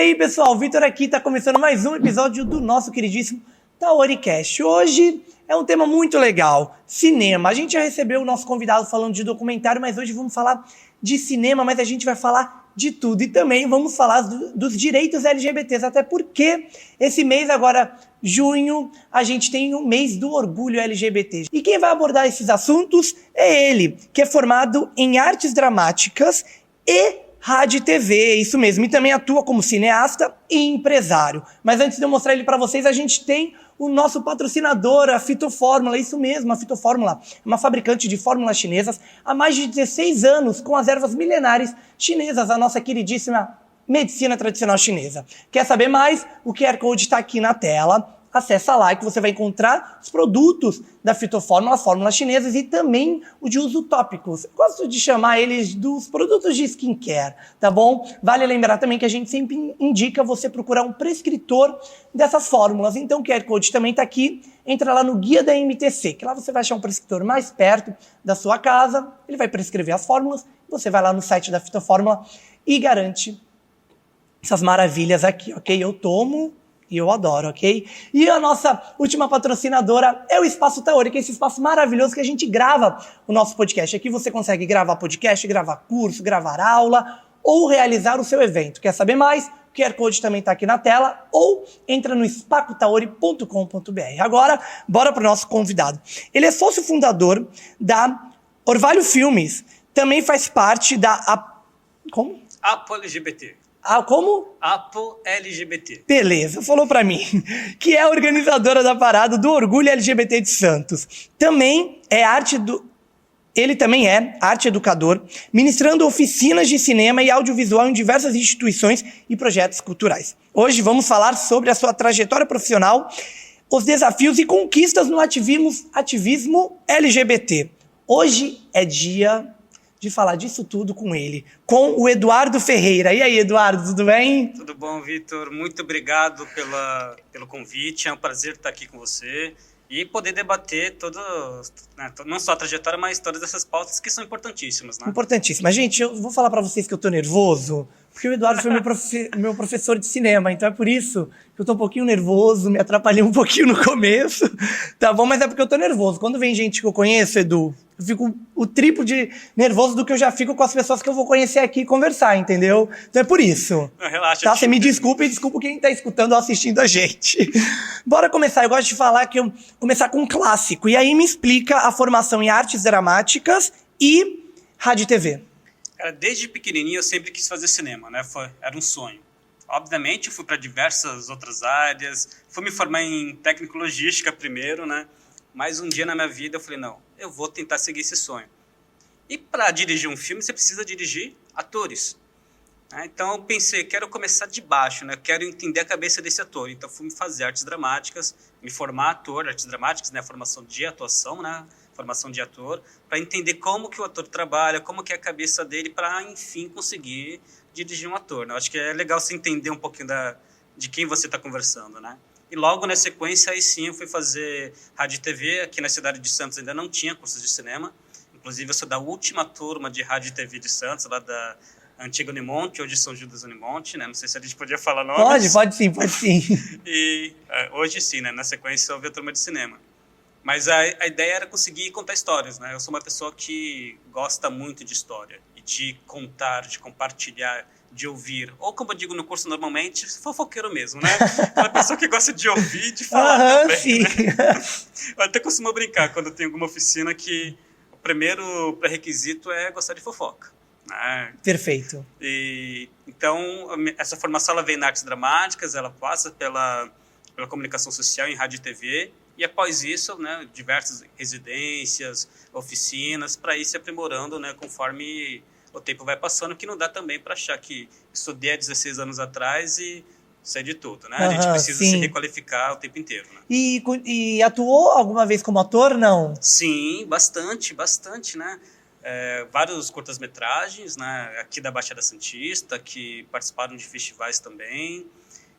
aí, pessoal, o Vitor aqui, tá começando mais um episódio do nosso queridíssimo TaoriCast. Hoje é um tema muito legal, cinema. A gente já recebeu o nosso convidado falando de documentário, mas hoje vamos falar de cinema, mas a gente vai falar de tudo. E também vamos falar dos direitos LGBTs, até porque esse mês agora, junho, a gente tem o mês do orgulho LGBT. E quem vai abordar esses assuntos é ele, que é formado em artes dramáticas e rádio e TV, isso mesmo, e também atua como cineasta e empresário. Mas antes de eu mostrar ele para vocês, a gente tem o nosso patrocinador, a Fitofórmula, isso mesmo, a Fitofórmula é uma fabricante de fórmulas chinesas há mais de 16 anos, com as ervas milenares chinesas, a nossa queridíssima medicina tradicional chinesa. Quer saber mais? O QR Code está aqui na tela. Acessa lá que você vai encontrar os produtos da Fitofórmula, as fórmulas chinesas e também o de uso tópicos. Eu gosto de chamar eles dos produtos de skincare, tá bom? Vale lembrar também que a gente sempre indica você procurar um prescritor dessas fórmulas. Então o QR Code também está aqui. Entra lá no Guia da MTC, que lá você vai achar um prescritor mais perto da sua casa. Ele vai prescrever as fórmulas. Você vai lá no site da Fitofórmula e garante essas maravilhas aqui, ok? Eu tomo e eu adoro, ok? E a nossa última patrocinadora é o Espaço Taori, que é esse espaço maravilhoso que a gente grava o nosso podcast. Aqui você consegue gravar podcast, gravar curso, gravar aula ou realizar o seu evento. Quer saber mais? O QR Code também está aqui na tela ou entra no spacotaori.com.br. Agora, bora para o nosso convidado. Ele é sócio fundador da Orvalho Filmes, também faz parte da... Como? Apo LGBT. Ah, como? Apo LGBT. Beleza, falou pra mim. Que é a organizadora da parada do Orgulho LGBT de Santos. Ele também é arte educador, ministrando oficinas de cinema e audiovisual em diversas instituições e projetos culturais. Hoje vamos falar sobre a sua trajetória profissional, os desafios e conquistas no ativismo LGBT. Hoje é dia de falar disso tudo com ele, com o Eduardo Ferreira. E aí, Eduardo, tudo bem? Tudo bom, Vitor? Muito obrigado pelo convite. É um prazer estar aqui com você e poder debater não só a trajetória, mas todas essas pautas que são importantíssimas, né? Importantíssimas. Gente, eu vou falar pra vocês que eu tô nervoso, porque o Eduardo foi meu professor de cinema, então é por isso que eu tô um pouquinho nervoso, me atrapalhei um pouquinho no começo, tá bom? Mas é porque eu tô nervoso. Quando vem gente que eu conheço, Edu, eu fico o triplo de nervoso do que eu já fico com as pessoas que eu vou conhecer aqui e conversar, entendeu? Então é por isso. Não, relaxa. Tá? Você me desculpa e desculpa quem tá escutando ou assistindo a gente. Bora começar. Eu gosto de falar que eu começar com um clássico. E aí me explica a formação em artes dramáticas e rádio e TV. Cara, desde pequenininho eu sempre quis fazer cinema, né? Era um sonho. Obviamente eu fui para diversas outras áreas, fui me formar em técnico logística primeiro, né? Mas um dia na minha vida eu falei, não, eu vou tentar seguir esse sonho. E para dirigir um filme você precisa dirigir atores. Então eu pensei, quero começar de baixo, né? Quero entender a cabeça desse ator. Então fui fazer artes dramáticas, me formar ator, artes dramáticas, né? Formação de atuação, né? Formação de ator, para entender como que o ator trabalha, como que é a cabeça dele, para, enfim, conseguir dirigir um ator, né? Eu acho que é legal você entender um pouquinho de quem você está conversando, né? E logo na sequência, aí sim, eu fui fazer rádio e TV. Aqui na cidade de Santos ainda não tinha cursos de cinema. Inclusive, eu sou da última turma de rádio e TV de Santos, lá da antiga Unimonte, hoje São Judas Unimonte, né? Não sei se a gente podia falar nomes. Pode sim. E hoje sim, né? Na sequência, houve a turma de cinema. Mas a ideia era conseguir contar histórias, né? Eu sou uma pessoa que gosta muito de história, e de contar, de compartilhar, de ouvir. Ou, como eu digo no curso normalmente, fofoqueiro mesmo, né? Uma pessoa que gosta de ouvir e de falar também, sim. Né? Eu até costumo brincar quando tem alguma oficina que o primeiro pré-requisito é gostar de fofoca. Né? Perfeito. Então, essa formação ela vem em artes dramáticas, ela passa pela comunicação social em rádio e TV, e após isso, né, diversas residências, oficinas, para ir se aprimorando, né, conforme o tempo vai passando, que não dá também para achar que estudei há 16 anos atrás e sei de tudo, né? A gente precisa se requalificar o tempo inteiro, né? E atuou alguma vez como ator, não? Sim, bastante, né? Vários curtas-metragens, né, aqui da Baixada Santista, que participaram de festivais também.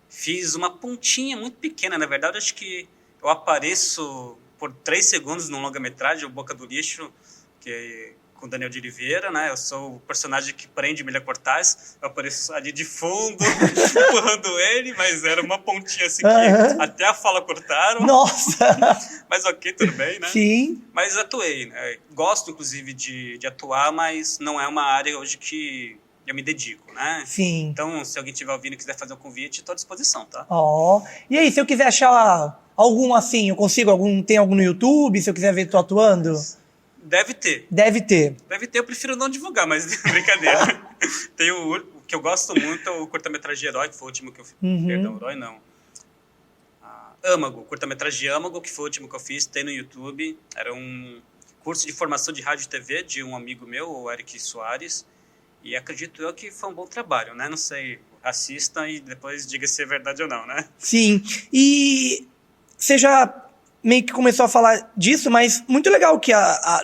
Fiz uma pontinha muito pequena, na verdade, acho que eu apareço por 3 segundos num longa-metragem, o Boca do Lixo, que com Daniel de Oliveira, né? Eu sou o personagem que prende Emília Cortaz. Eu apareço ali de fundo, empurrando ele, mas era uma pontinha assim que até a fala cortaram. Nossa! Mas ok, tudo bem, né? Sim. Mas atuei, né? Gosto, inclusive, de atuar, mas não é uma área hoje que eu me dedico, né? Sim. Então, se alguém estiver ouvindo e quiser fazer um convite, estou à disposição, tá? Ó. E aí, se eu quiser achar algum assim, eu consigo algum... Tem algum no YouTube, se eu quiser ver tu atuando? Deve ter. Deve ter. Deve ter, eu prefiro não divulgar, mas brincadeira. Tem o que eu gosto muito, o curta-metragem Herói, que foi o último que eu fiz. Perdão, Herói não. Âmago, curta-metragem Âmago, que foi o último que eu fiz, tem no YouTube. Era um curso de formação de rádio e TV de um amigo meu, o Eric Soares. E acredito eu que foi um bom trabalho, né? Não sei, assistam e depois diga se é verdade ou não, né? Sim. E você já meio que começou a falar disso, mas muito legal que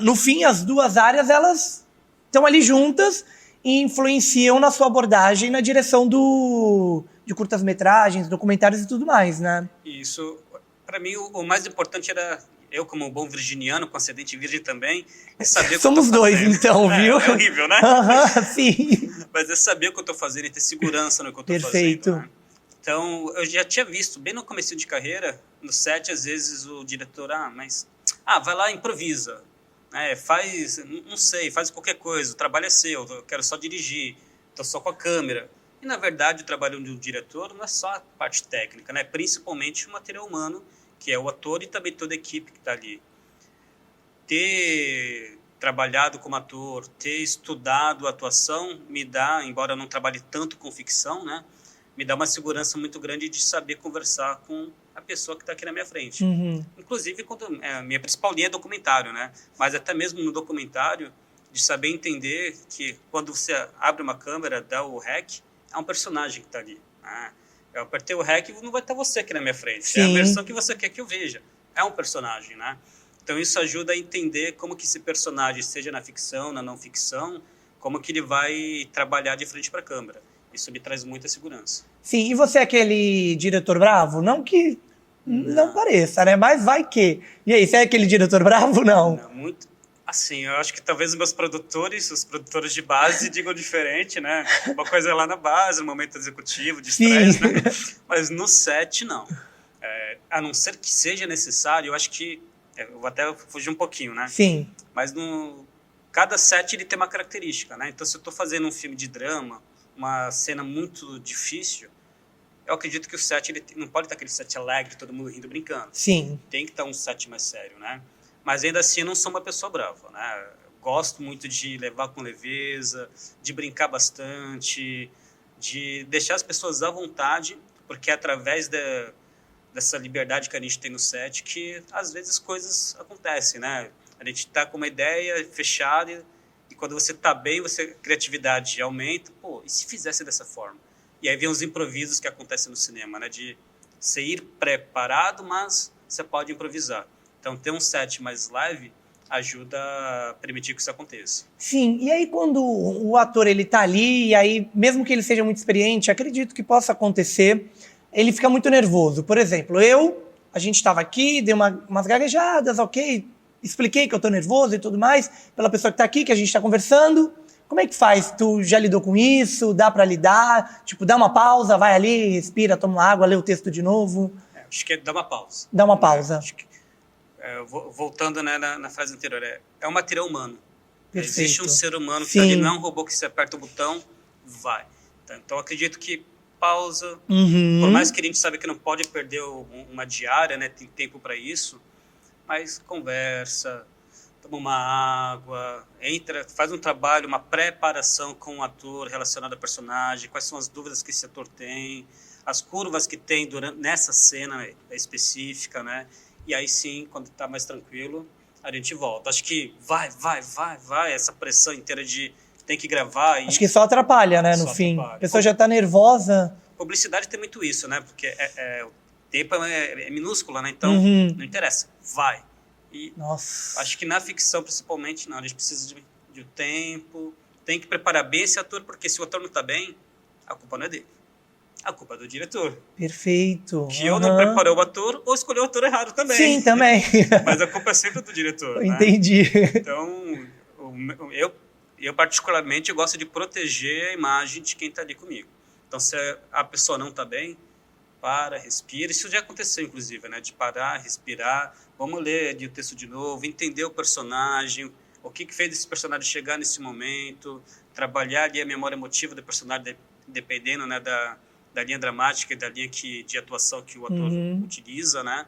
no fim as duas áreas elas estão ali juntas e influenciam na sua abordagem na direção de curtas-metragens, documentários e tudo mais, né? Isso, para mim o mais importante era eu como um bom virginiano, com ascendente virgem também, é saber o que Somos eu tô dois, fazendo. então, viu? É horrível, né? Sim. Mas é saber o que eu tô fazendo e ter segurança no que eu tô Perfeito. fazendo, né? Então, eu já tinha visto, bem no começo de carreira, no set, às vezes o diretor, vai lá, improvisa, né? Faz, não sei, faz qualquer coisa, o trabalho é seu, eu quero só dirigir, tô só com a câmera. E, na verdade, o trabalho de um diretor não é só a parte técnica, né? Principalmente o material humano, que é o ator e também toda a equipe que está ali. Ter trabalhado como ator, ter estudado atuação, me dá, embora eu não trabalhe tanto com ficção, né? Me dá uma segurança muito grande de saber conversar com a pessoa que está aqui na minha frente. Inclusive, quando, a minha principal linha é documentário, né? Mas até mesmo no documentário, de saber entender que quando você abre uma câmera, dá o REC, é um personagem que está ali. Eu apertei o REC e não vai estar você aqui na minha frente. Sim. É a versão que você quer que eu veja. É um personagem, né? Então isso ajuda a entender como que esse personagem, seja na ficção, na não ficção, como que ele vai trabalhar de frente para a câmera. Isso me traz muita segurança. Sim, e você é aquele diretor bravo? Não que não pareça, né? Mas vai que. E aí, você é aquele diretor bravo? Não. Muito. Assim, eu acho que talvez os produtores de base digam diferente, né? Uma coisa é lá na base, no momento executivo, de estresse, né? Mas no set, não. A não ser que seja necessário, eu acho que... Eu vou até fugir um pouquinho, né? Sim. Mas cada set ele tem uma característica, né? Então, se eu estou fazendo um filme de drama, uma cena muito difícil, eu acredito que o set ele não pode estar aquele set alegre, todo mundo rindo, brincando. Sim. Tem que estar um set mais sério, né? Mas ainda assim eu não sou uma pessoa brava, né? Eu gosto muito de levar com leveza, de brincar bastante, de deixar as pessoas à vontade, porque é através dessa liberdade que a gente tem no set que às vezes coisas acontecem, né? A gente tá com uma ideia fechada e quando você tá bem, a criatividade aumenta. Pô, e se fizesse dessa forma? E aí vem os improvisos que acontecem no cinema, né? De você ir preparado, mas você pode improvisar. Então, ter um set mais leve ajuda a permitir que isso aconteça. Sim, e aí quando o ator ele tá ali, e aí, mesmo que ele seja muito experiente, acredito que possa acontecer, ele fica muito nervoso. Por exemplo, a gente estava aqui, dei umas gaguejadas, ok, expliquei que eu tô nervoso e tudo mais, pela pessoa que tá aqui, que a gente tá conversando. Como é que faz? Tu já lidou com isso? Dá pra lidar? Tipo, dá uma pausa, vai ali, respira, toma uma água, lê o texto de novo? Acho que é dar uma pausa. Dá uma pausa. Acho que, voltando, né, na frase anterior, é um material humano. Perfeito. Existe um ser humano que Sim. tá ali, não é um robô que você aperta o botão, vai. Então, acredito que pausa, por mais que a gente sabe que não pode perder uma diária, né, tem tempo para isso, mas conversa, toma uma água, faz um trabalho, uma preparação com o ator relacionado ao personagem, quais são as dúvidas que esse ator tem, as curvas que tem nessa cena específica, né? E aí sim, quando está mais tranquilo, a gente volta. Acho que vai, essa pressão inteira de tem que gravar. Acho que só atrapalha, né, no fim. A pessoa já tá nervosa. Publicidade tem muito isso, né? Porque o tempo é minúsculo, né? Então, não interessa, vai. E nossa, acho que na ficção, principalmente, não. A gente precisa de um tempo, tem que preparar bem esse ator, porque se o ator não tá bem, a culpa não é dele. A culpa é do diretor. Perfeito. Que eu não preparei o ator ou escolhi o ator errado também. Sim, também. Mas a culpa é sempre do diretor. Entendi. Né? Então, o Eu particularmente, eu gosto de proteger a imagem de quem está ali comigo. Então, se a pessoa não está bem, para, respira. Isso já aconteceu, inclusive, né? De parar, respirar. Vamos ler o texto de novo, entender o personagem, o que fez esse personagem chegar nesse momento, trabalhar ali a memória emotiva do personagem, dependendo, né, da linha dramática e da linha de atuação que o ator utiliza, né?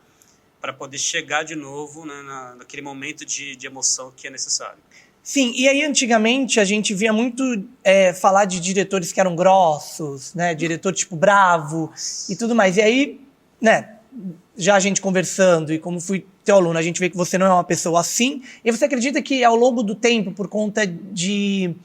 Para poder chegar de novo, né, naquele momento de emoção que é necessário. Sim, e aí antigamente a gente via muito falar de diretores que eram grossos, né? Diretor tipo bravo e tudo mais. E aí, né, já a gente conversando e como fui teu aluno, a gente vê que você não é uma pessoa assim. E você acredita que ao longo do tempo, por conta de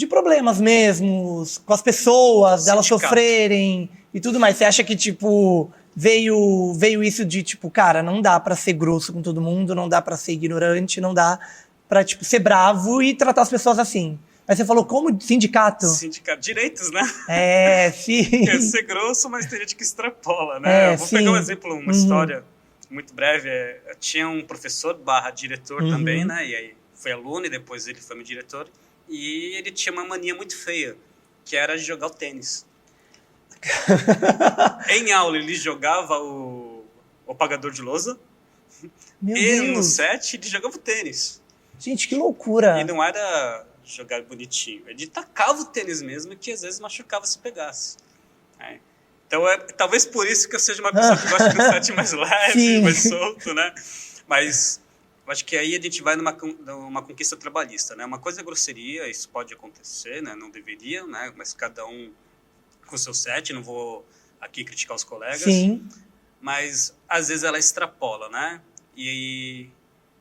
problemas mesmo, com as pessoas, delas sofrerem e tudo mais, você acha que, tipo, veio isso de, tipo, cara, não dá pra ser grosso com todo mundo, não dá pra ser ignorante, não dá pra, tipo, ser bravo e tratar as pessoas assim. Aí você falou, como sindicato? Sindicato, direitos, né? Sim. Quer ser grosso, mas tem gente que extrapola, né? Vou pegar um exemplo, uma história muito breve. Tinha um professor / diretor também, né? E aí foi aluno e depois ele foi meu diretor. E ele tinha uma mania muito feia, que era de jogar o tênis. Em aula ele jogava o apagador de lousa. Meu e Deus. no set ele jogava o tênis. Gente, que loucura. E não era jogar bonitinho, ele tacava o tênis mesmo, que às vezes machucava se pegasse. Então talvez por isso que eu seja uma pessoa que gosta de um set mais leve, mais solto, né? Mas acho que aí a gente vai numa conquista trabalhista, né? Uma coisa é grosseria, isso pode acontecer, né? Não deveria, né? Mas cada um com o seu set, não vou aqui criticar os colegas. Sim. Mas às vezes ela extrapola, né? E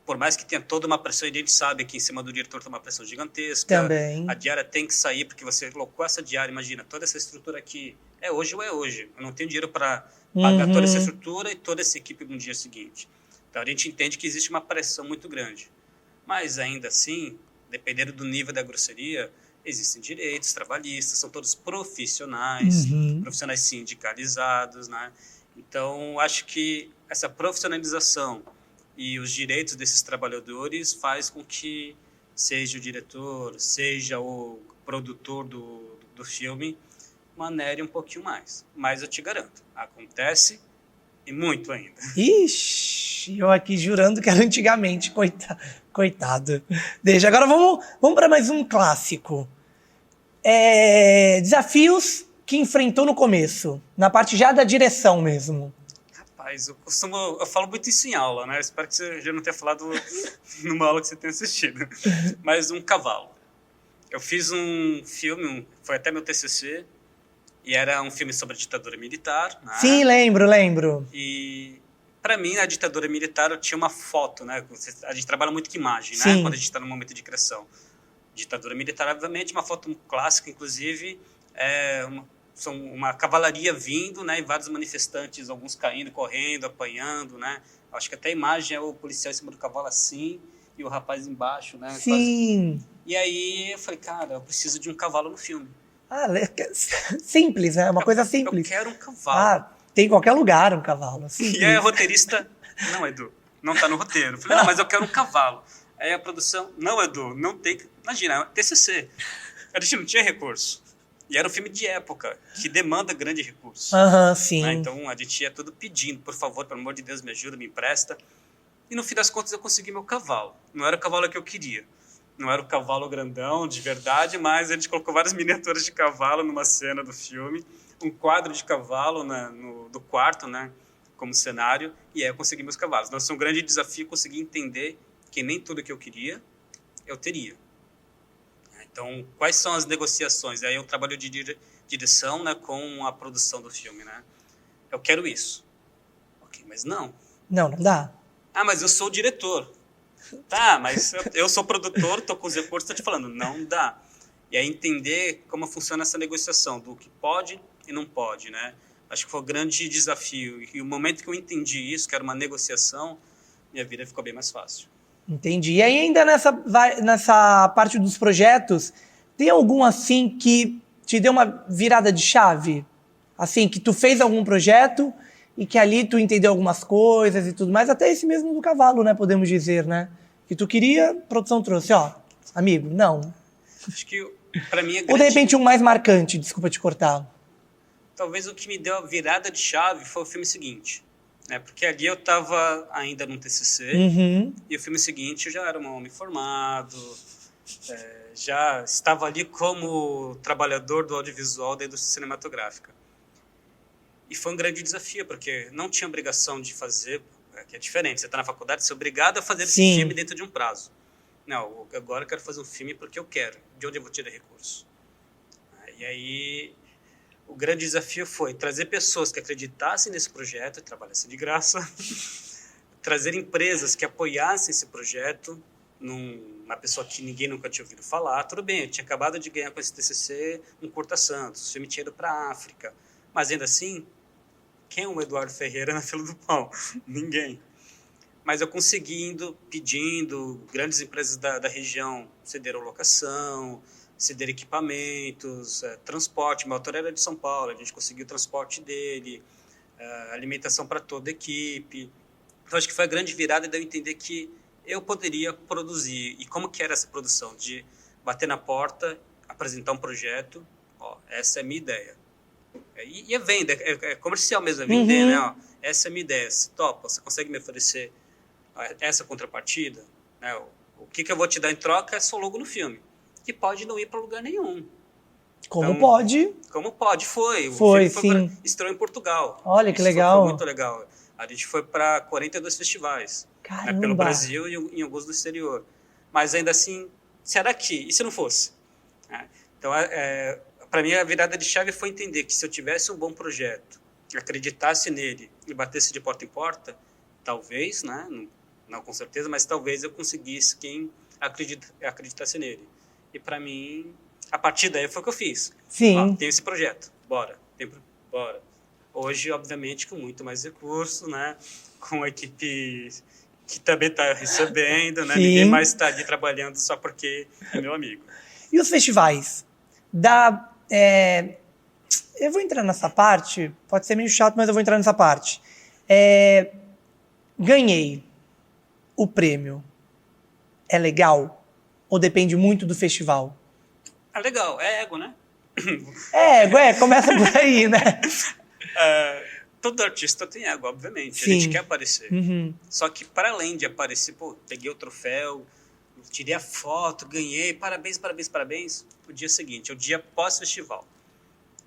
por mais que tenha toda uma pressão, a gente sabe que em cima do diretor tem uma pressão gigantesca. Também. A diária tem que sair, porque você colocou essa diária, imagina, toda essa estrutura aqui, é hoje ou é hoje. Eu não tenho dinheiro para pagar toda essa estrutura e toda essa equipe no dia seguinte. Então a gente entende que existe uma pressão muito grande. Mas ainda assim, dependendo do nível da grosseria, existem direitos trabalhistas, são todos profissionais, profissionais sindicalizados, né? Então acho que essa profissionalização e os direitos desses trabalhadores faz com que seja o diretor, seja o produtor do filme, manere um pouquinho mais. Mas eu te garanto, acontece e muito ainda. Ixi, eu aqui jurando que era antigamente, coitado. Deixa, agora vamos para mais um clássico. Desafios que enfrentou no começo, na parte já da direção mesmo. Rapaz, eu falo muito isso em aula, né? Espero que você já não tenha falado numa aula que você tenha assistido. Mas um cavalo. Eu fiz um filme, foi até meu TCC, e era um filme sobre a ditadura militar. Né? Sim, lembro. E para mim, a ditadura militar, eu tinha uma foto, né? A gente trabalha muito com imagem, Sim. né? Quando a gente está no momento de criação. Ditadura militar, obviamente, uma foto clássica, inclusive, são uma cavalaria vindo, né? E vários manifestantes, alguns caindo, correndo, apanhando, né? Acho que até a imagem é o policial em cima do cavalo assim e o rapaz embaixo, né? Sim. Quase. E aí eu falei, cara, eu preciso de um cavalo no filme. Simples, né? Uma coisa simples. Eu quero um cavalo. Tem em qualquer lugar um cavalo. Simples. E aí a roteirista, não, Edu, não tá no roteiro. Eu falei, não, mas eu quero um cavalo. Aí a produção, não, Edu, não tem. Imagina, TCC. A gente não tinha recurso. E era um filme de época, que demanda grande recurso. Sim. Né? Então a gente ia tudo pedindo, por favor, pelo amor de Deus, me ajuda, me empresta. E no fim das contas eu consegui meu cavalo. Não era o cavalo que eu queria. Não era o cavalo grandão, de verdade, mas a gente colocou várias miniaturas de cavalo numa cena do filme. Um quadro de cavalo do quarto, né, como cenário. E aí eu consegui meus cavalos. Nossa, um grande desafio conseguir entender que nem tudo que eu queria, eu teria. Então, quais são as negociações? Aí eu trabalho de direção, né, com a produção do filme, né? Eu quero isso. Ok, mas não. Não dá. Ah, mas eu sou o diretor. Tá, mas eu sou produtor, tô com os recursos, tô te falando, não dá. E aí entender como funciona essa negociação, do que pode e não pode, né? Acho que foi um grande desafio. E o momento que eu entendi isso, que era uma negociação, minha vida ficou bem mais fácil. Entendi. E aí ainda nessa parte dos projetos, tem algum assim que te deu uma virada de chave? Assim, que tu fez algum projeto e que ali tu entendeu algumas coisas e tudo mais, até esse mesmo do cavalo, né, podemos dizer, né? que tu queria, a produção trouxe, ó, amigo, não. Acho que, para mim, Ou de repente um mais marcante, desculpa te cortar. Talvez o que me deu a virada de chave foi o filme seguinte, né? Porque ali eu estava ainda no TCC, e o filme seguinte eu já era um homem formado, já estava ali como trabalhador do audiovisual da indústria cinematográfica. E foi um grande desafio, porque não tinha obrigação de fazer, que é diferente, você está na faculdade, você é obrigado a fazer esse filme dentro de um prazo. Não, agora eu quero fazer um filme porque eu quero, de onde eu vou tirar recursos? E aí, o grande desafio foi trazer pessoas que acreditassem nesse projeto e trabalhassem de graça, trazer empresas que apoiassem esse projeto, uma pessoa que ninguém nunca tinha ouvido falar. Tudo bem, eu tinha acabado de ganhar com esse TCC um Curta Santos, o filme tinha ido para a África, mas ainda assim, quem é o Eduardo Ferreira na fila do pão? Ninguém. Mas eu consegui pedindo, grandes empresas da região cederam locação, cederam equipamentos, transporte. Meu autor era de São Paulo, a gente conseguiu o transporte dele, alimentação para toda a equipe. Então, acho que foi a grande virada de eu entender que eu poderia produzir. E como que era essa produção? De bater na porta, apresentar um projeto, ó, essa é a minha ideia. E é venda, é comercial mesmo, é vender, né? Ó, essa é a minha ideia, se topa, você consegue me oferecer essa contrapartida? Né? O que eu vou te dar em troca é só logo no filme, que pode não ir para lugar nenhum. Como então, pode? Como pode, foi. Foi, sim. Estreou em Portugal. Olha, que legal. Foi muito legal. A gente foi para 42 festivais. Né, pelo Brasil e em alguns do exterior. Mas ainda assim, será que... E se não fosse? Então, para mim, a virada de chave foi entender que se eu tivesse um bom projeto, acreditasse nele e batesse de porta em porta, talvez, né? Não com certeza, mas talvez eu conseguisse quem acreditasse nele. E para mim, a partir daí foi o que eu fiz. Sim. Ó, tem esse projeto, bora. Bora. Hoje, obviamente, com muito mais recurso, né? Com a equipe que também está recebendo, né? Ninguém mais está ali trabalhando só porque é meu amigo. E os festivais? Eu vou entrar nessa parte, pode ser meio chato, mas eu vou entrar nessa parte. Ganhei o prêmio. É legal? Ou depende muito do festival? É legal, é ego, né? Começa por aí, né? Todo artista tem ego, obviamente. Sim. A gente quer aparecer. Só que, para além de aparecer, peguei o troféu, tirei a foto, ganhei, parabéns. O dia seguinte, o dia pós-festival.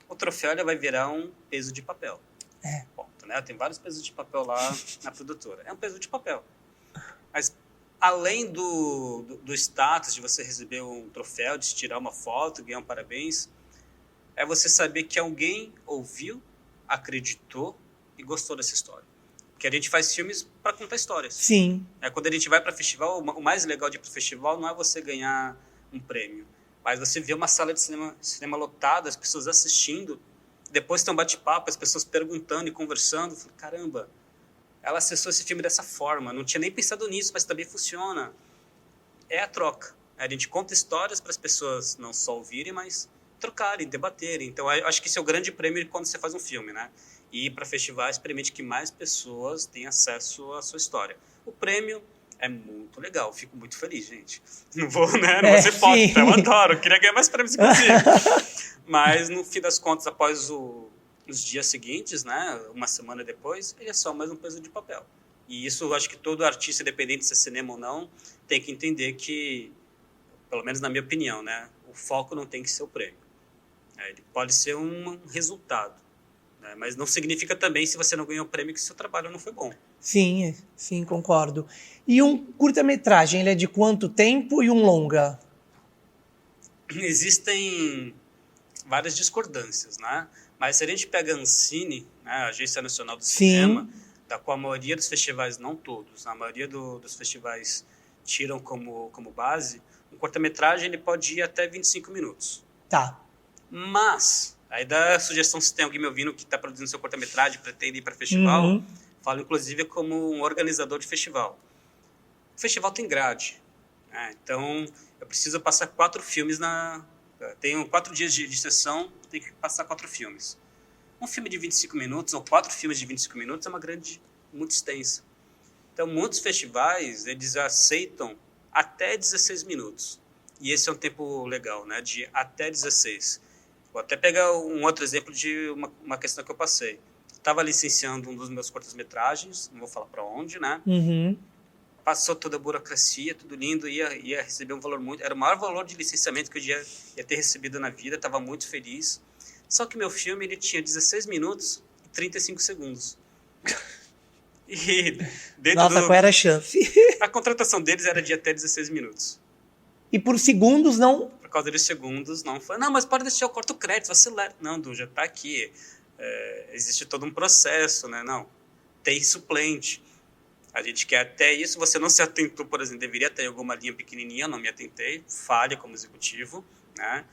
O troféu ele vai virar um peso de papel. Ponto, né? Tem vários pesos de papel lá na produtora. É um peso de papel. Mas, além do status de você receber um troféu, de tirar uma foto, ganhar um parabéns, é você saber que alguém ouviu, acreditou e gostou dessa história. Porque a gente faz filmes para contar histórias. Sim. Quando a gente vai para festival, o mais legal de ir para o festival não é você ganhar um prêmio, mas você vê uma sala de cinema lotada, as pessoas assistindo, depois tem um bate-papo, as pessoas perguntando e conversando. Caramba, ela acessou esse filme dessa forma, não tinha nem pensado nisso, mas também funciona. É a troca. A gente conta histórias para as pessoas não só ouvirem, mas trocarem, debaterem. Então, eu acho que esse é o grande prêmio quando você faz um filme, né? E ir para festivais permite que mais pessoas tenham acesso à sua história. O prêmio é muito legal, fico muito feliz, gente. Não vou, né? Não vou ser hipócrita, eu adoro, queria ganhar mais prêmios, inclusive. Mas, no fim das contas, após os dias seguintes, né? Uma semana depois, ele é só mais um peso de papel. E isso, eu acho que todo artista, independente se é cinema ou não, tem que entender que, pelo menos na minha opinião, né? O foco não tem que ser o prêmio. Ele pode ser um resultado, né? Mas não significa também, se você não ganhou o prêmio, que seu trabalho não foi bom. Sim, concordo. E um curta-metragem, ele é de quanto tempo e um longa? Existem várias discordâncias, né? Mas se a gente pega a Ancine, né, a Agência Nacional do Cinema, da qual a maioria dos festivais, não todos, a maioria dos festivais tiram como base, um curta-metragem ele pode ir até 25 minutos. Tá. Mas, aí dá a sugestão se tem alguém me ouvindo que está produzindo seu curta-metragem, pretende ir para festival, falo inclusive como um organizador de festival. O festival tem grade, né? Então eu preciso passar 4 filmes tenho 4 dias de sessão, tenho que passar 4 filmes. Um filme de 25 minutos, ou 4 filmes de 25 minutos, é uma grande, muito extensa. Então, muitos festivais, eles aceitam até 16 minutos. E esse é um tempo legal, né? De até 16. Vou até pegar um outro exemplo de uma questão que eu passei. Estava licenciando um dos meus curtas-metragens, não vou falar para onde, né? Uhum. Passou toda a burocracia, tudo lindo, ia receber um valor muito... Era o maior valor de licenciamento que eu ia ter recebido na vida, estava muito feliz. Só que meu filme ele tinha 16 minutos e 35 segundos. E Nossa, qual era a chance? A contratação deles era de até 16 minutos. E por segundos não... Por causa dos segundos, não foi. Não, mas pode deixar, eu corto o crédito, acelera. Não, Du, já está aqui. Existe todo um processo, né? Não, tem suplente. A gente quer até isso, você não se atentou, por exemplo, deveria ter alguma linha pequenininha, não me atentei, falha como executivo, né?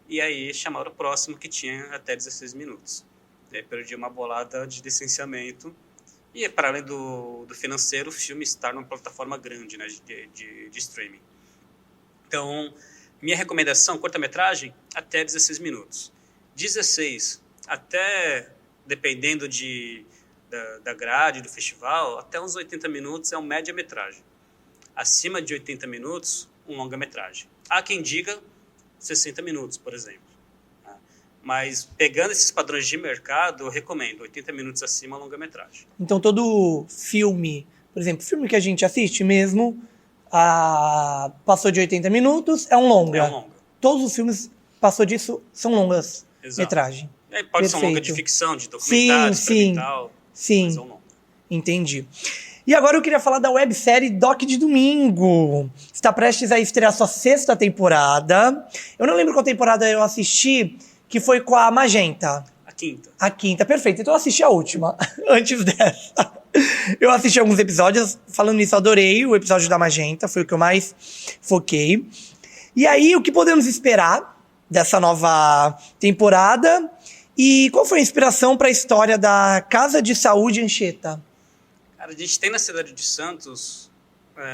E aí chamaram o próximo que tinha até 16 minutos. E aí perdi uma bolada de licenciamento. E para além do financeiro, o filme estar numa plataforma grande, né, de streaming. Então, minha recomendação, curta-metragem, até 16 minutos. 16 até, dependendo da grade do festival, até uns 80 minutos é um média-metragem. Acima de 80 minutos, um longa-metragem. Há quem diga 60 minutos, por exemplo. Mas pegando esses padrões de mercado, eu recomendo 80 minutos acima, longa-metragem. Então todo filme, por exemplo, filme que a gente assiste mesmo, passou de 80 minutos, é um longa. É um longa. Todos os filmes passou disso, são longas metragem. Pode ser um longa de ficção, de documentário, experimental. Sim, mas é um longa. Entendi. E agora eu queria falar da websérie Doc de Domingo. Está prestes a estrear sua 6ª temporada. Eu não lembro qual temporada eu assisti, que foi com a Magenta. A 5ª. Perfeito. Então eu assisti a última, antes dessa. Eu assisti alguns episódios, falando nisso, adorei o episódio da Magenta, foi o que eu mais foquei. E aí, o que podemos esperar dessa nova temporada? E qual foi a inspiração para a história da Casa de Saúde Anchieta? Cara, a gente tem na cidade de Santos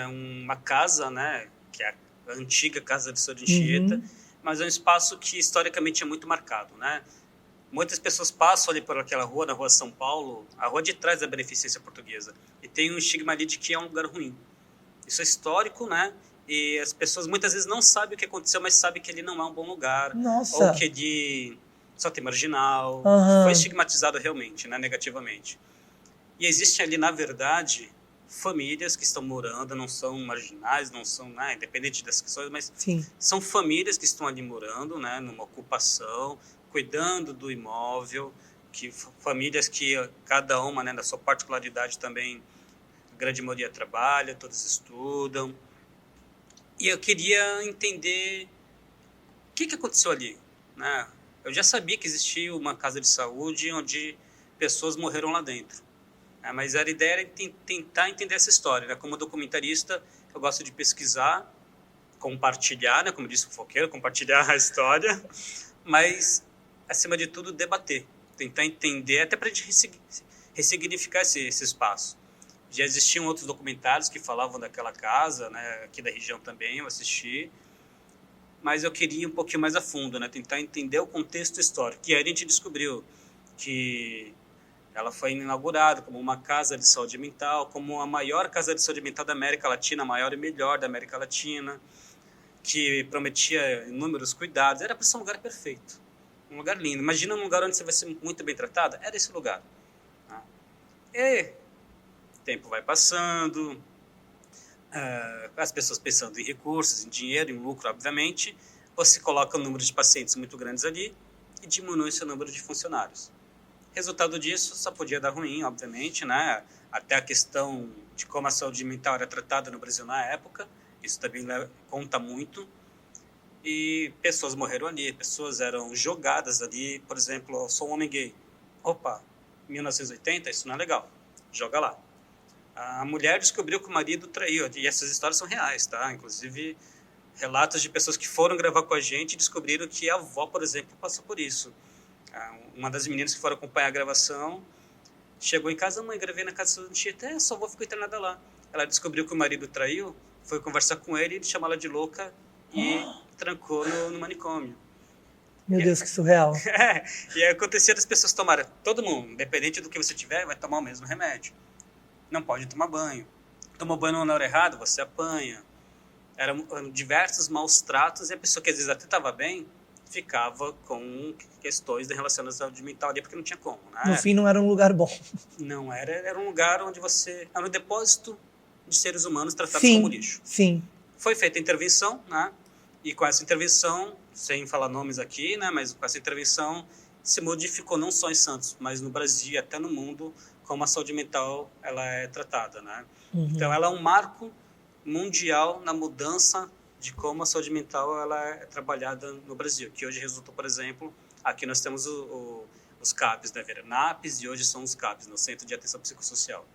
uma casa, né, que é a antiga Casa de Saúde Anchieta, mas é um espaço que historicamente é muito marcado, né? Muitas pessoas passam ali por aquela rua, na rua São Paulo, a rua de trás da Beneficência Portuguesa, e tem um estigma ali de que é um lugar ruim. Isso é histórico, né? E as pessoas muitas vezes não sabem o que aconteceu, mas sabem que ele não é um bom lugar. Nossa. Ou que ele só tem marginal. Foi estigmatizado realmente, né? Negativamente. E existem ali, na verdade, famílias que estão morando, não são marginais, não são, né, independente das questões, mas Sim. São famílias que estão ali morando, né, numa ocupação, cuidando do imóvel, famílias que cada uma, né, na sua particularidade também, a grande maioria trabalha, todos estudam. E eu queria entender o que aconteceu ali, né? Eu já sabia que existia uma casa de saúde onde pessoas morreram lá dentro. Mas a ideia era tentar entender essa história, né? Como documentarista, eu gosto de pesquisar, compartilhar, né? Como disse o Foqueiro, compartilhar a história, mas, acima de tudo, debater, tentar entender, até para a gente ressignificar esse espaço. Já existiam outros documentários que falavam daquela casa, né? Aqui da região também, eu assisti, mas eu queria ir um pouquinho mais a fundo, né? Tentar entender o contexto histórico. E aí a gente descobriu que ela foi inaugurada como uma casa de saúde mental, como a maior casa de saúde mental da América Latina, a maior e melhor da América Latina, que prometia inúmeros cuidados. Era para ser um lugar perfeito, um lugar lindo. Imagina um lugar onde você vai ser muito bem tratada. Era esse lugar. E o tempo vai passando, as pessoas pensando em recursos, em dinheiro, em lucro, obviamente, você coloca um número de pacientes muito grandes ali e diminui o seu número de funcionários. Resultado disso só podia dar ruim, obviamente, né? Até a questão de como a saúde mental era tratada no Brasil na época, isso também conta muito. E pessoas morreram ali, pessoas eram jogadas ali. Por exemplo, eu sou um homem gay. Opa, 1980, isso não é legal. Joga lá. A mulher descobriu que o marido traiu, e essas histórias são reais, tá? Inclusive, relatos de pessoas que foram gravar com a gente e descobriram que a avó, por exemplo, passou por isso. Uma das meninas que foram acompanhar a gravação chegou em casa, mãe, gravei na casa da Anchieta, só vou ficar internada lá. Ela descobriu que o marido traiu, foi conversar com ele, chamou ela de louca e trancou no manicômio. Meu Deus, que surreal. E aí acontecia das pessoas tomarem, todo mundo, independente do que você tiver, vai tomar o mesmo remédio. Não pode tomar banho. Tomou banho na hora errada, você apanha. eram diversos maus tratos, e a pessoa que às vezes até estava bem, ficava com questões relacionadas à saúde mental ali, porque não tinha como, né? No fim, não era um lugar bom. Não, era um lugar onde era um depósito de seres humanos tratados Sim, como lixo. sim. Foi feita a intervenção, né? E com essa intervenção, sem falar nomes aqui, né? Mas com essa intervenção se modificou não só em Santos, mas no Brasil e até no mundo, como a saúde mental ela é tratada, né? Então, ela é um marco mundial na mudança de como a saúde mental ela é trabalhada no Brasil, que hoje resultou, por exemplo, aqui nós temos os CAPs, né? NAPs, e hoje são os CAPs, no Centro de Atenção Psicossocial.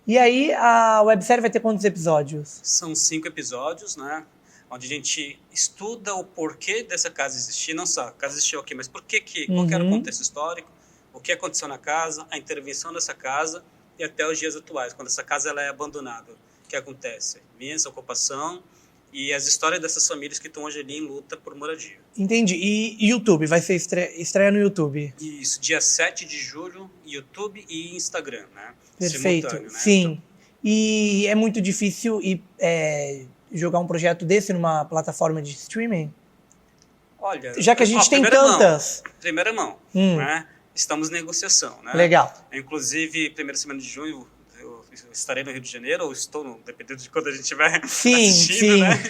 E aí, a websérie vai ter quantos episódios? São 5 episódios, né? Onde a gente estuda o porquê dessa casa existir, não só a casa existiu aqui, mas qual que era o contexto histórico, o que aconteceu na casa, a intervenção dessa casa e até os dias atuais, quando essa casa ela é abandonada. O que acontece? Imensa ocupação e as histórias dessas famílias que estão hoje ali em luta por moradia. Entendi. E YouTube? Vai ser estreia no YouTube? Isso, dia 7 de julho, YouTube e Instagram, né? Perfeito, simultâneo, né? sim. Então, E é muito difícil jogar um projeto desse numa plataforma de streaming? olha, Já que a gente tem primeira tantas. Primeira mão, né? Estamos em negociação, né? Legal. Inclusive, primeira semana de junho, eu estarei no Rio de Janeiro, ou estou, dependendo de quando a gente estiver assistindo, sim. né?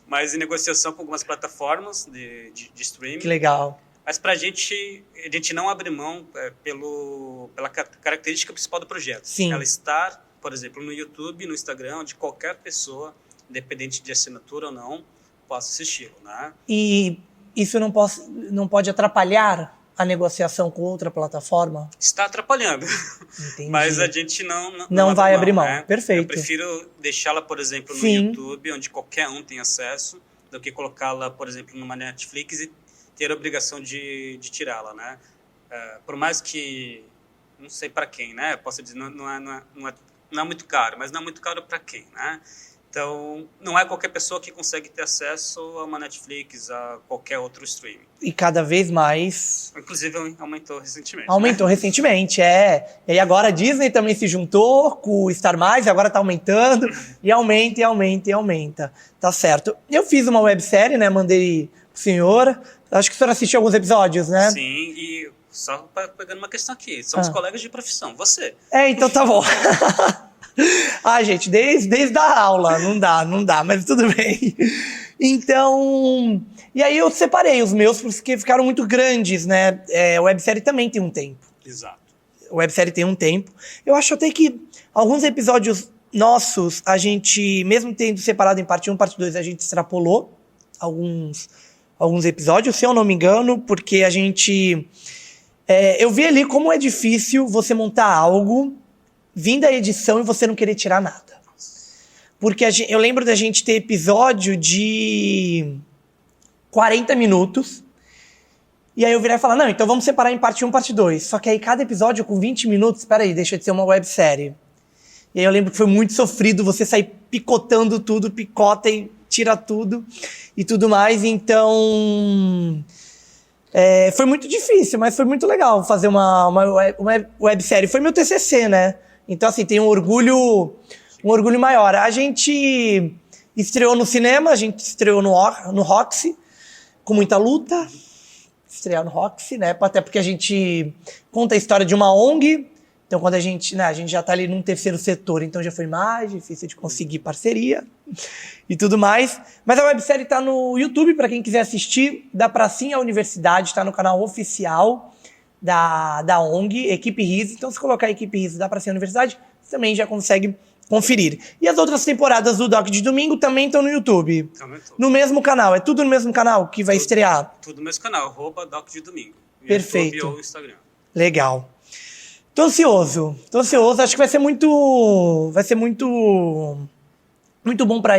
Mas em negociação com algumas plataformas de streaming. Que legal. Mas para a gente não abre mão pela característica principal do projeto. Sim. Ela estar, por exemplo, no YouTube, no Instagram, onde qualquer pessoa, independente de assinatura ou não, possa assisti-lo, né? E isso não pode atrapalhar a negociação com outra plataforma? Está atrapalhando. Entendi. Mas a gente não vai abrir mão. Né? Perfeito. Eu prefiro deixá-la, por exemplo, no Sim. YouTube, onde qualquer um tem acesso, do que colocá-la, por exemplo, numa Netflix e ter a obrigação de tirá-la, né? Por mais que, não sei para quem, né? Posso dizer, não é muito caro, mas não é muito caro para quem, né? Então, não é qualquer pessoa que consegue ter acesso a uma Netflix, a qualquer outro streaming. E cada vez mais... Inclusive, aumentou recentemente. Aumentou recentemente, E aí agora a Disney também se juntou com o Star+, e agora tá aumentando, e aumenta, e aumenta, e aumenta. Tá certo. Eu fiz uma websérie, né, mandei pro senhor, acho que o senhor assistiu alguns episódios, né? Sim, e só pegando uma questão aqui, somos colegas de profissão, você. Então tá bom. Gente, desde a aula, não dá, mas tudo bem. Então, e aí eu separei os meus porque ficaram muito grandes, né? A websérie também tem um tempo. Exato. A websérie tem um tempo. Eu acho até que alguns episódios nossos, a gente, mesmo tendo separado em parte 1, parte 2, a gente extrapolou alguns episódios, se eu não me engano, porque a gente... eu vi ali como é difícil você montar algo, vir da edição e você não querer tirar nada. Porque eu lembro da gente ter episódio de 40 minutos, e aí eu virar e falar, não, então vamos separar em parte 1, parte 2. Só que aí cada episódio com 20 minutos, peraí, deixa de ser uma websérie. E aí eu lembro que foi muito sofrido você sair picotando tudo, picota e tira tudo e tudo mais. Então, foi muito difícil, mas foi muito legal fazer uma websérie. Foi meu TCC, né? Então, assim, tem um orgulho maior. A gente estreou no cinema, a gente estreou no Roxy, com muita luta. Estrear no Roxy, né? Até porque a gente conta a história de uma ONG. Então, quando a gente já tá ali num terceiro setor, então já foi mais difícil de conseguir parceria e tudo mais. Mas a websérie tá no YouTube, para quem quiser assistir, da Pracinha Universidade, tá no canal oficial da ONG, Equipe RIS. Então, se colocar Equipe RIS da Pracinha Universidade, você também já consegue conferir. E as outras temporadas do Doc de Domingo também estão no YouTube. Também tô. No mesmo canal. É tudo no mesmo canal que vai estrear? Tudo no mesmo canal, @Doc de Domingo. Perfeito. YouTube ou Instagram. Legal. Tô ansioso. Acho que vai ser muito bom para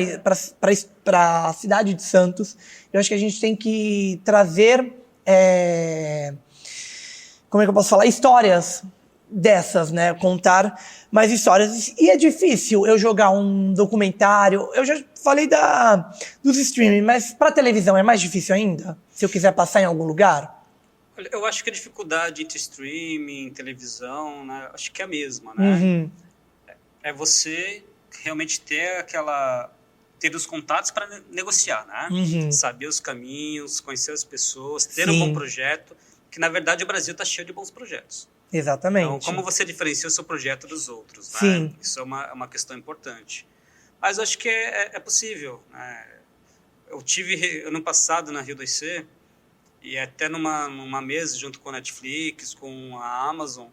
a cidade de Santos. Eu acho que a gente tem que trazer, como é que eu posso falar? Histórias dessas, né? Contar mais histórias. E é difícil eu jogar um documentário. Eu já falei dos streaming, mas para televisão é mais difícil ainda? Se eu quiser passar em algum lugar? Olha, eu acho que a dificuldade entre streaming, televisão, né? Acho que é a mesma, né? Uhum. É você realmente ter aquela ter os contatos para negociar, né? Uhum. Saber os caminhos, conhecer as pessoas, ter Sim. um bom projeto, que na verdade o Brasil está cheio de bons projetos. Exatamente. Então, como você diferencia o seu projeto dos outros, né? Sim. Isso é uma questão importante. Mas eu acho que é possível, né? Eu tive ano passado na Rio 2C, e até numa mesa junto com a Netflix, com a Amazon,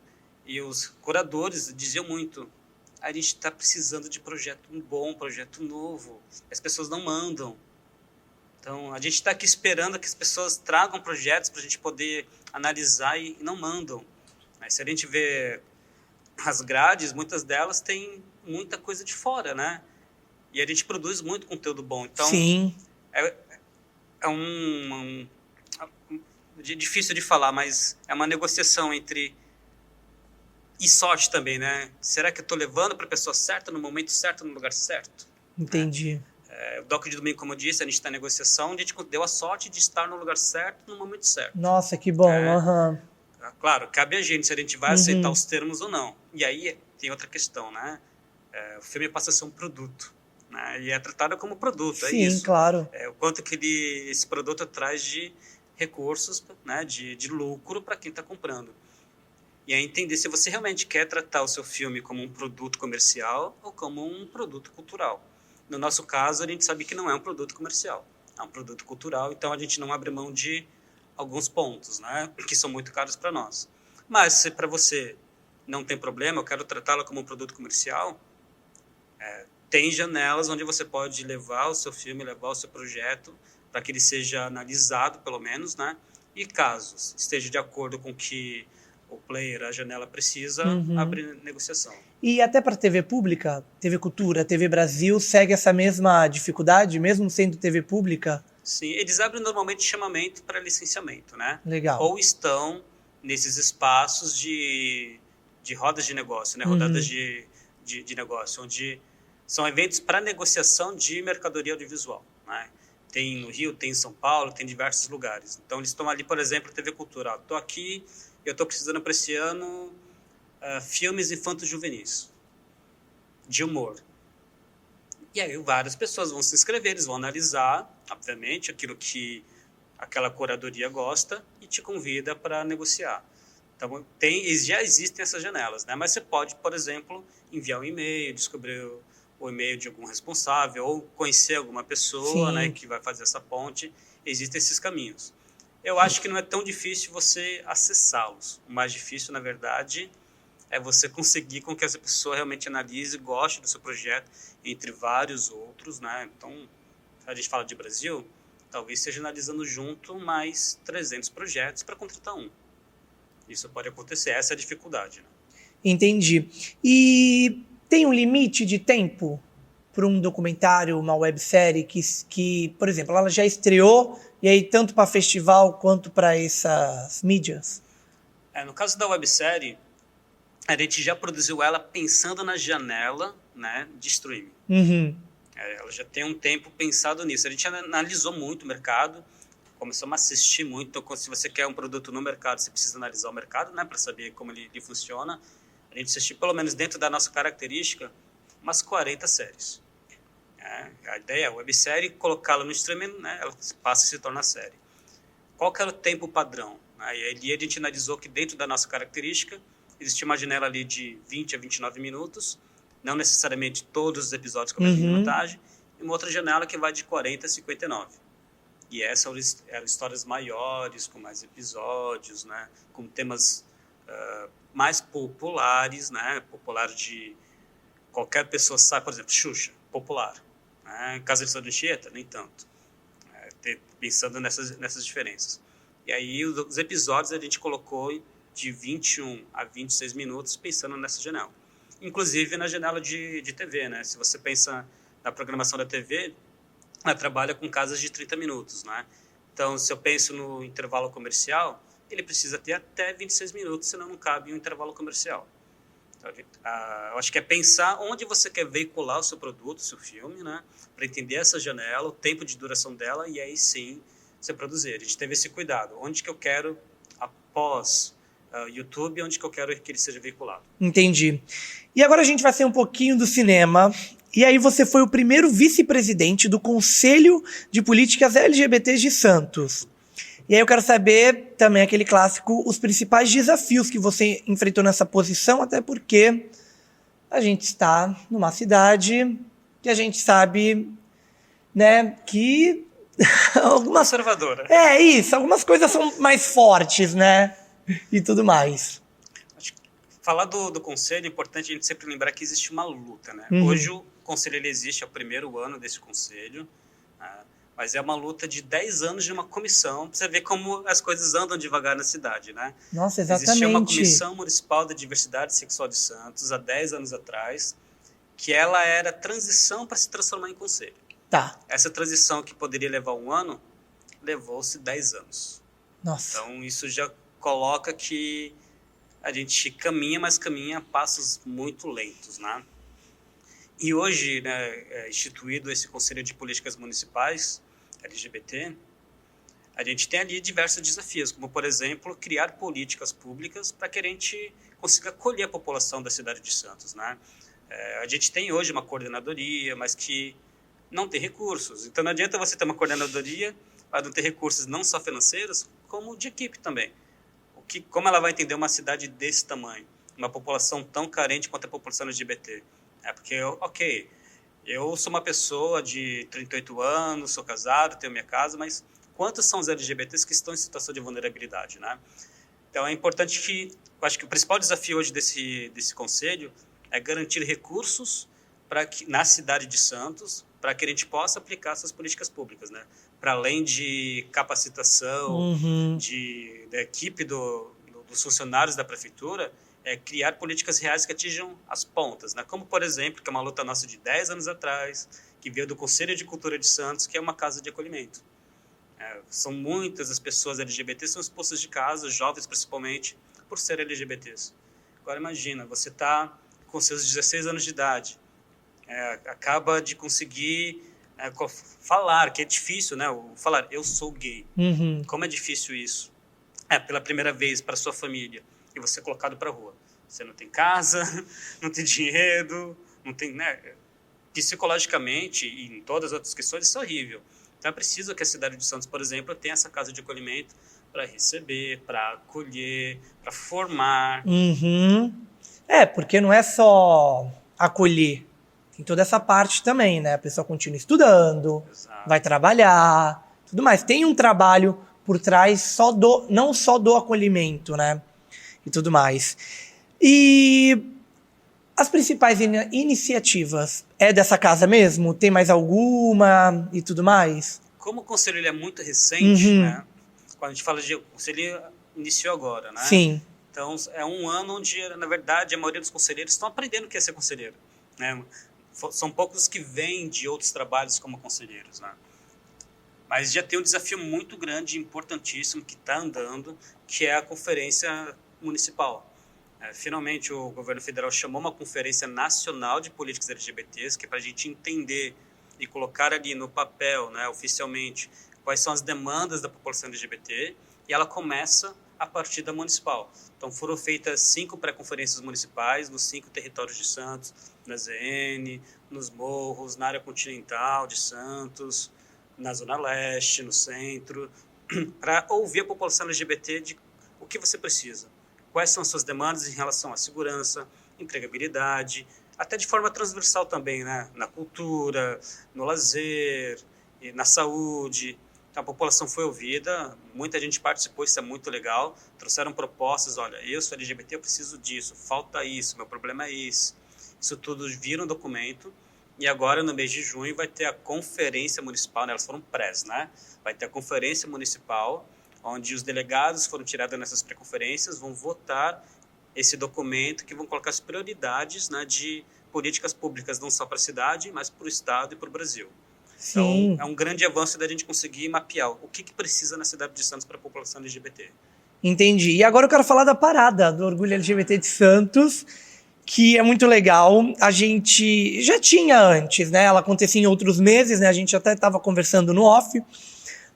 e os curadores diziam muito: a gente está precisando de projeto bom, projeto novo. As pessoas não mandam. Então, a gente está aqui esperando que as pessoas tragam projetos para a gente poder analisar e não mandam. Mas se a gente vê as grades, muitas delas têm muita coisa de fora, né? E a gente produz muito conteúdo bom. Então, Sim. Difícil de falar, mas é uma negociação entre... E sorte também, né? Será que eu estou levando para a pessoa certa, no momento certo, no lugar certo? Entendi. O Doc de Domingo, como eu disse, a gente está em negociação, a gente deu a sorte de estar no lugar certo, no momento certo. Nossa, que bom. Uhum. Claro, cabe a gente se a gente vai aceitar os termos ou não. E aí tem outra questão, né? O filme passa a ser um produto, né? E é tratado como produto, Sim, é isso. Sim, claro. O quanto que esse produto traz de recursos, né? de lucro para quem está comprando. E aí entender se você realmente quer tratar o seu filme como um produto comercial ou como um produto cultural. No nosso caso, a gente sabe que não é um produto comercial, é um produto cultural, então a gente não abre mão de alguns pontos, né, que são muito caros para nós. Mas se para você não tem problema, eu quero tratá-la como um produto comercial, tem janelas onde você pode levar o seu filme, levar o seu projeto, para que ele seja analisado, pelo menos, né, e caso esteja de acordo com que o player, a janela precisa, abrir negociação. E até para TV pública, TV Cultura, TV Brasil, segue essa mesma dificuldade, mesmo sendo TV pública? Sim, eles abrem normalmente chamamento para licenciamento, né? Legal. Ou estão nesses espaços de rodas de negócio, né? Rodadas de negócio, onde são eventos para negociação de mercadoria audiovisual, né? Tem no Rio, tem em São Paulo, tem em diversos lugares. Então, eles estão ali, por exemplo, TV Cultura. Estou aqui, eu estou precisando para esse ano filmes infanto-juvenis, de humor. E aí várias pessoas vão se inscrever, eles vão analisar, obviamente, aquilo que aquela curadoria gosta e te convida para negociar. Então, já existem essas janelas, né? Mas você pode, por exemplo, enviar um e-mail, descobrir o e-mail de algum responsável ou conhecer alguma pessoa, né, que vai fazer essa ponte. Existem esses caminhos. Eu acho que não é tão difícil você acessá-los. O mais difícil, na verdade, é você conseguir com que essa pessoa realmente analise, goste do seu projeto, entre vários outros, né? Então, se a gente fala de Brasil, talvez esteja analisando junto mais 300 projetos para contratar um. Isso pode acontecer, essa é a dificuldade, né? Entendi. E tem um limite de tempo para um documentário, uma websérie que, por exemplo, ela já estreou, e aí tanto para festival quanto para essas mídias? No caso da websérie, a gente já produziu ela pensando na janela, né, de streaming. Ela já tem um tempo pensado nisso. A gente analisou muito o mercado, começamos a assistir muito. Então, se você quer um produto no mercado, você precisa analisar o mercado, né, para saber como ele funciona. A gente assistiu, pelo menos dentro da nossa característica, umas 40 séries. A ideia é a websérie, colocá-la no streaming, né, ela passa a se tornar série. Qual que era o tempo padrão? E aí a gente analisou que dentro da nossa característica, existia uma janela ali de 20 a 29 minutos, não necessariamente todos os episódios com a mesma minutagem, e uma outra janela que vai de 40 a 59. E essas eram histórias maiores, com mais episódios, né, com temas mais populares, né, popular de qualquer pessoa sabe, por exemplo, Xuxa, popular. Né, Casa de São Anchieta, nem tanto. Pensando nessas diferenças. E aí os episódios a gente colocou de 21 a 26 minutos pensando nessa janela. Inclusive na janela de TV, né? Se você pensa na programação da TV, ela trabalha com casas de 30 minutos, né? Então, se eu penso no intervalo comercial, ele precisa ter até 26 minutos, senão não cabe um intervalo comercial. Então, eu acho que é pensar onde você quer veicular o seu produto, o seu filme, né? Para entender essa janela, o tempo de duração dela, e aí sim você produzir. A gente teve esse cuidado. Onde que eu quero, após YouTube, onde que eu quero que ele seja veiculado. Entendi. E agora a gente vai sair um pouquinho do cinema E aí você foi o primeiro vice-presidente do Conselho de Políticas LGBTs de Santos. E aí eu quero saber também aquele clássico, os principais desafios que você enfrentou nessa posição, até porque a gente está numa cidade que a gente sabe, né, que algumas... Conservadora. É isso, algumas coisas são mais fortes, né, e tudo mais. Falar do conselho é importante a gente sempre lembrar que existe uma luta, né? Uhum. Hoje o conselho ele existe, é o primeiro ano desse conselho, mas é uma luta de 10 anos de uma comissão, para você ver como as coisas andam devagar na cidade, né? Nossa, exatamente. Existia uma Comissão Municipal da Diversidade Sexual de Santos, há 10 anos atrás, que ela era transição para se transformar em conselho. Tá. Essa transição que poderia levar 1 ano, levou-se 10 anos. Nossa. Então isso já coloca que a gente caminha, mas caminha a passos muito lentos, né? E hoje, né, instituído esse Conselho de Políticas Municipais, LGBT, a gente tem ali diversos desafios, como, por exemplo, criar políticas públicas para que a gente consiga acolher a população da cidade de Santos, né? A gente tem hoje uma coordenadoria, mas que não tem recursos. Então não adianta você ter uma coordenadoria para não ter recursos não só financeiros, como de equipe também. Como ela vai entender uma cidade desse tamanho, uma população tão carente quanto a população LGBT? Porque, ok, eu sou uma pessoa de 38 anos, sou casado, tenho minha casa, mas quantos são os LGBTs que estão em situação de vulnerabilidade, né? Então é importante que, eu acho que o principal desafio hoje desse conselho é garantir recursos na cidade de Santos, para que a gente possa aplicar essas políticas públicas, né? Para além de capacitação, da equipe dos funcionários da prefeitura, criar políticas reais que atinjam as pontas, né? Como, por exemplo, que é uma luta nossa de 10 anos atrás, que veio do Conselho de Cultura de Santos, que é uma casa de acolhimento. São muitas as pessoas LGBTs são expulsas de casa, jovens principalmente, por serem LGBTs. Agora imagina, você está com seus 16 anos de idade, acaba de conseguir falar, que é difícil, né? Falar, eu sou gay. Como é difícil isso? Pela primeira vez para sua família, e você é colocado para a rua. Você não tem casa, não tem dinheiro, não tem, né? Psicologicamente e em todas as outras questões, isso é horrível. Então é preciso que a cidade de Santos, por exemplo, tenha essa casa de acolhimento para receber, para acolher, para formar. Porque não é só acolher. Tem toda essa parte também, né? A pessoa continua estudando, Exato. Vai trabalhar, tudo mais. Tem um trabalho por trás não só do acolhimento, né? E tudo mais. E as principais iniciativas dessa casa mesmo? Tem mais alguma e tudo mais? Como o conselho ele é muito recente, né? Quando a gente fala o conselho iniciou agora, né? Sim. Então é um ano onde, na verdade, a maioria dos conselheiros estão aprendendo o que é ser conselheiro, né? São poucos que vêm de outros trabalhos como conselheiros, né? Mas já tem um desafio muito grande, importantíssimo, que está andando, que é a Conferência Municipal. Finalmente, o governo federal chamou uma Conferência Nacional de Políticas LGBTs, que é para a gente entender e colocar ali no papel, né, oficialmente, quais são as demandas da população LGBT, e ela começa a partir da municipal. Então, foram feitas 5 pré-conferências municipais nos 5 territórios de Santos, na ZN, nos morros, na área continental de Santos, na Zona Leste, no centro, para ouvir a população LGBT de o que você precisa. Quais são as suas demandas em relação à segurança, empregabilidade, até de forma transversal também, né? Na cultura, no lazer, e na saúde. Então, a população foi ouvida, muita gente participou, isso é muito legal. Trouxeram propostas, olha, eu sou LGBT, eu preciso disso, falta isso, meu problema é isso. Isso tudo vira um documento. E agora, no mês de junho, vai ter a conferência municipal, né? Elas foram prés, né? Vai ter a conferência municipal, onde os delegados foram tirados nessas pré-conferências, vão votar esse documento que vão colocar as prioridades, né, de políticas públicas, não só para a cidade, mas para o Estado e para o Brasil. Sim. Então, é um grande avanço da gente conseguir mapear o que precisa na cidade de Santos para a população LGBT. Entendi. E agora eu quero falar da parada do Orgulho LGBT de Santos, que é muito legal. A gente já tinha antes, né? Ela acontecia em outros meses, né? A gente até estava conversando no off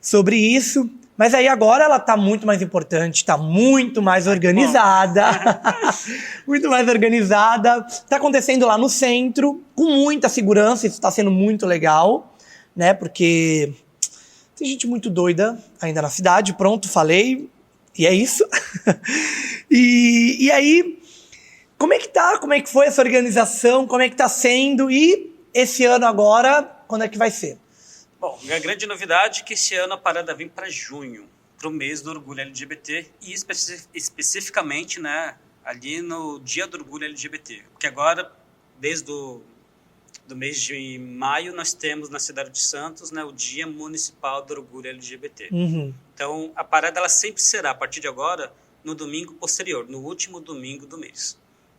sobre isso. Mas aí agora ela tá muito mais importante, tá muito mais organizada. Muito mais organizada. Tá acontecendo lá no centro, com muita segurança, isso tá sendo muito legal, né? Porque tem gente muito doida ainda na cidade, pronto, falei, e é isso. E aí, como é que tá? Como é que foi essa organização? Como é que tá sendo? E esse ano agora, quando é que vai ser? Bom, a grande novidade é que esse ano a parada vem para junho, para o mês do orgulho LGBT e especificamente, né, ali no dia do orgulho LGBT. Porque agora, desde do mês de maio, nós temos na cidade de Santos, né, o Dia Municipal do Orgulho LGBT. Uhum. Então, a parada ela sempre será, a partir de agora, no domingo posterior, no último domingo do mês.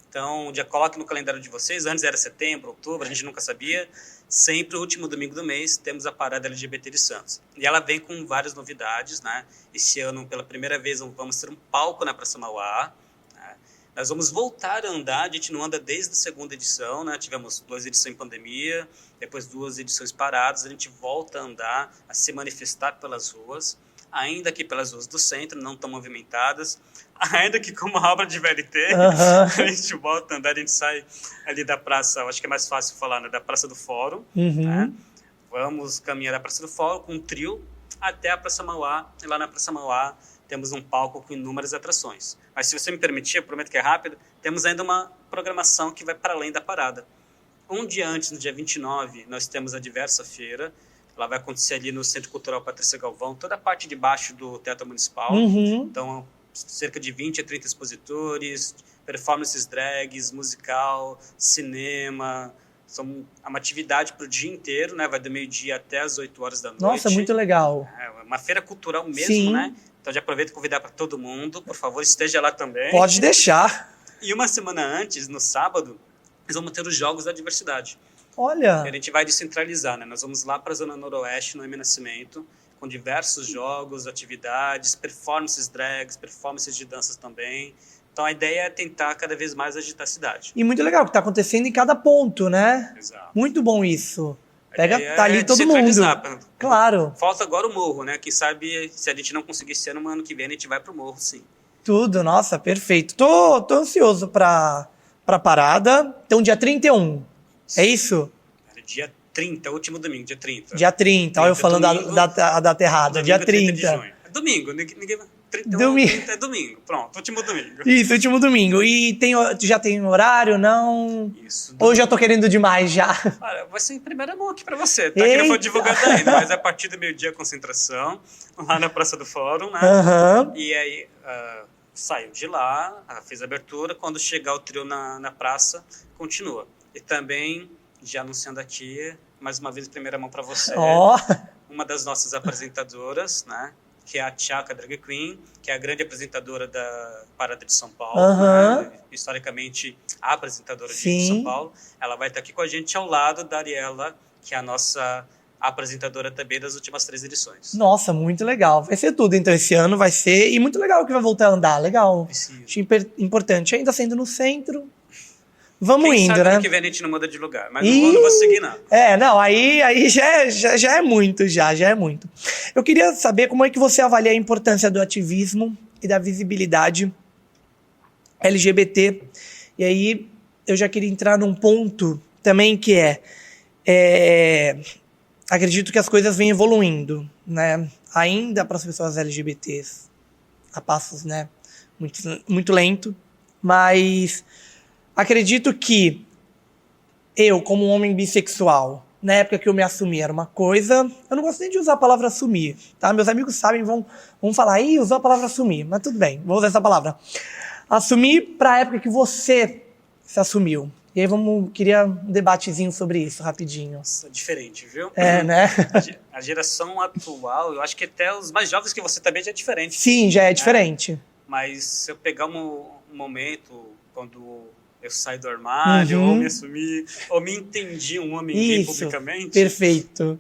Então, já coloque no calendário de vocês, antes era setembro, outubro, a gente nunca sabia. Sempre o último domingo do mês temos a parada LGBT de Santos. E ela vem com várias novidades, né? Esse ano, pela primeira vez, vamos ter um palco na Praça Mauá. Né? Nós vamos voltar a andar, a gente não anda desde a segunda edição, né? Tivemos 2 edições em pandemia, depois 2 edições paradas, a gente volta a andar, a se manifestar pelas ruas, ainda que pelas ruas do centro, não tão movimentadas, ainda que como obra de VLT, a gente volta a andar, a gente sai ali da praça, acho que é mais fácil falar, né, da Praça do Fórum, né? Vamos caminhar da Praça do Fórum com um trio até a Praça Mauá, e lá na Praça Mauá temos um palco com inúmeras atrações. Mas se você me permitir, eu prometo que é rápido, temos ainda uma programação que vai para além da parada. Um dia antes, no dia 29, nós temos a Diversa Feira. Ela vai acontecer ali no Centro Cultural Patrícia Galvão, toda a parte de baixo do Teatro Municipal. Então, cerca de 20 a 30 expositores, performances drags, musical, cinema. São uma atividade para o dia inteiro, né? Vai do meio-dia até as 8 horas da noite. Nossa, muito legal. É uma feira cultural mesmo, Sim. né? Então, já aproveito e convidar para todo mundo. Por favor, esteja lá também. Pode deixar. E uma semana antes, no sábado, nós vamos ter os Jogos da Diversidade. Olha. A gente vai descentralizar, né? Nós vamos lá para a Zona Noroeste, no M Nascimento, com diversos jogos, atividades, performances drags, performances de danças também. Então a ideia é tentar cada vez mais agitar a cidade. E muito legal, que tá acontecendo em cada ponto, né? Exato. Muito bom isso. Tá ali todo mundo. Claro. Falta agora o morro, né? Quem sabe se a gente não conseguir esse ano, no ano que vem a gente vai pro morro, sim. Tudo, nossa, perfeito. Tô ansioso pra parada. Então, dia 31. É isso? Dia 30, último domingo, dia 30. Dia 30, olha eu falando domingo, a data errada. Dia 30. 30 de junho. É domingo, ninguém vai. 31, domingo. 30 é domingo, pronto, último domingo. Isso, último domingo. E já tem horário, não? Isso. Ou já tô querendo demais já? Olha, vai ser em primeira mão aqui pra você, tá? Que não foi divulgado ainda, mas é a partir do meio-dia a concentração, lá na Praça do Fórum, né? E aí, saiu de lá, fez a abertura, quando chegar o trio na praça, continua. E também, já anunciando aqui, mais uma vez em primeira mão pra você, uma das nossas apresentadoras, né? Que é a Tchaka Drag Queen, que é a grande apresentadora da Parada de São Paulo, né? Historicamente a apresentadora de São Paulo. Ela vai estar aqui com a gente ao lado da Ariela, que é a nossa apresentadora também das últimas 3 edições. Nossa, muito legal. Vai ser tudo, então esse ano vai ser, e muito legal que vai voltar a andar, legal. Acho importante, ainda sendo no centro. Vamos Quem indo, sabe né? Ano que vem a gente não muda de lugar, mas não vou seguir, não. Não, aí já é muito, já é muito. Eu queria saber como é que você avalia a importância do ativismo e da visibilidade LGBT. E aí eu já queria entrar num ponto também que acredito que as coisas vêm evoluindo, né? Ainda para as pessoas LGBTs, a passos, né? Muito, muito lento, mas acredito que eu, como um homem bissexual, na época que eu me assumi era uma coisa... Eu não gosto nem de usar a palavra assumir, tá? Meus amigos sabem, vão falar, usou a palavra assumir, mas tudo bem, vou usar essa palavra. Assumir pra época que você se assumiu. E aí queria um debatezinho sobre isso, rapidinho. Nossa, diferente, viu? Né? A geração atual, eu acho que até os mais jovens que você também já é diferente. Sim, já é diferente. Mas se eu pegar um momento, quando eu saí do armário, ou me assumi, ou me entendi um homem gay publicamente. Perfeito.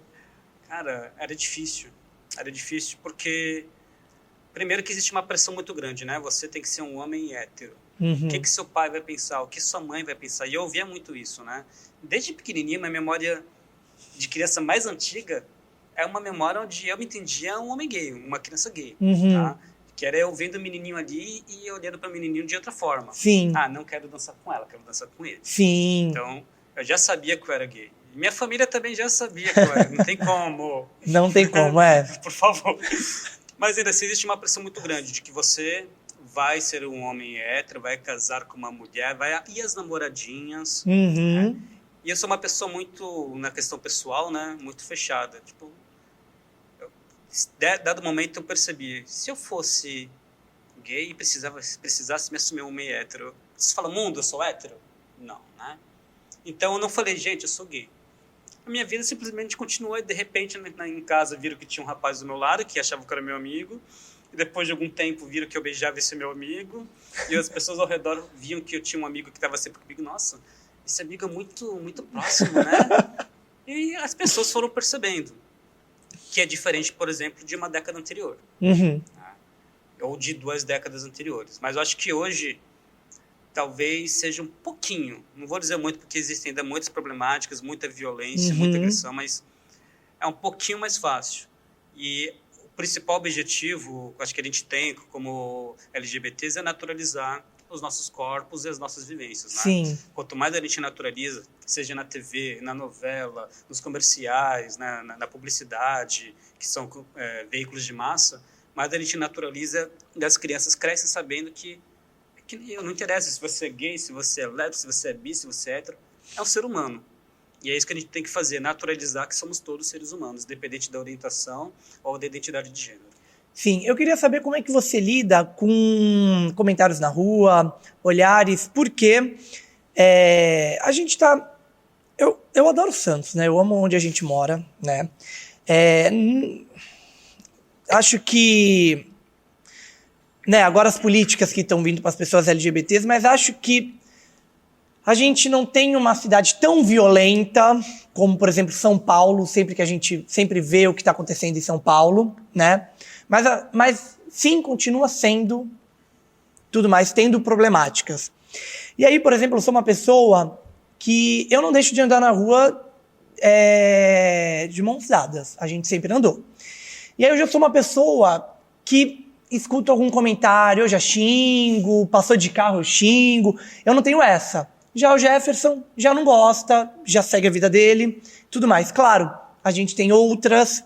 Cara, era difícil. Era difícil porque, primeiro que existe uma pressão muito grande, né? Você tem que ser um homem hétero. O que seu pai vai pensar? O que sua mãe vai pensar? E eu ouvia muito isso, né? Desde pequenininho, minha memória de criança mais antiga é uma memória onde eu me entendia um homem gay, uma criança gay, tá? Que era eu vendo o menininho ali e olhando para o menininho de outra forma. Sim. Não quero dançar com ela, quero dançar com ele. Sim. Então, eu já sabia que eu era gay. E minha família também já sabia que eu era. Não tem como. Não tem como, Por favor. Mas ainda assim existe uma pressão muito grande de que você vai ser um homem hétero, vai casar com uma mulher, e as namoradinhas. Né? E eu sou uma pessoa muito, na questão pessoal, né, muito fechada. Tipo, dado momento eu percebi, se eu fosse gay e precisasse me assumir um homem hétero, você fala, mundo, eu sou hétero? Não, né? Então eu não falei, gente, eu sou gay. A minha vida simplesmente continuou e de repente em casa viram que tinha um rapaz do meu lado que achava que era meu amigo. E depois de algum tempo viram que eu beijava esse meu amigo. E as pessoas ao redor viam que eu tinha um amigo que estava sempre comigo. Nossa, esse amigo é muito, muito próximo, né? E as pessoas foram percebendo que é diferente, por exemplo, de uma década anterior. Né? Ou de 2 décadas anteriores. Mas eu acho que hoje talvez seja um pouquinho, não vou dizer muito porque existem ainda muitas problemáticas, muita violência, muita agressão, mas é um pouquinho mais fácil. E o principal objetivo, acho que a gente tem como LGBTs, é naturalizar os nossos corpos e as nossas vivências. Né? Sim. Quanto mais a gente naturaliza, seja na TV, na novela, nos comerciais, na publicidade, que são veículos de massa, mais a gente naturaliza e as crianças crescem sabendo que não interessa se você é gay, se você é lésbico, se você é bi, se você é hétero, é um ser humano. E é isso que a gente tem que fazer, naturalizar que somos todos seres humanos, independente da orientação ou da identidade de gênero. Sim, eu queria saber como é que você lida com comentários na rua, olhares, porque a gente tá... Eu adoro Santos, né? Eu amo onde a gente mora, né? Acho que... Né, agora as políticas que estão vindo para as pessoas LGBTs, mas acho que a gente não tem uma cidade tão violenta como, por exemplo, São Paulo, sempre que a gente sempre vê o que está acontecendo em São Paulo, né? Mas sim, continua sendo tudo mais, tendo problemáticas. E aí, por exemplo, eu sou uma pessoa que eu não deixo de andar na rua de mãos dadas. A gente sempre andou. E aí eu já sou uma pessoa que escuto algum comentário, eu já xingo, passou de carro, eu xingo. Eu não tenho essa. Já o Jefferson já não gosta, já segue a vida dele, tudo mais. Claro, a gente tem outras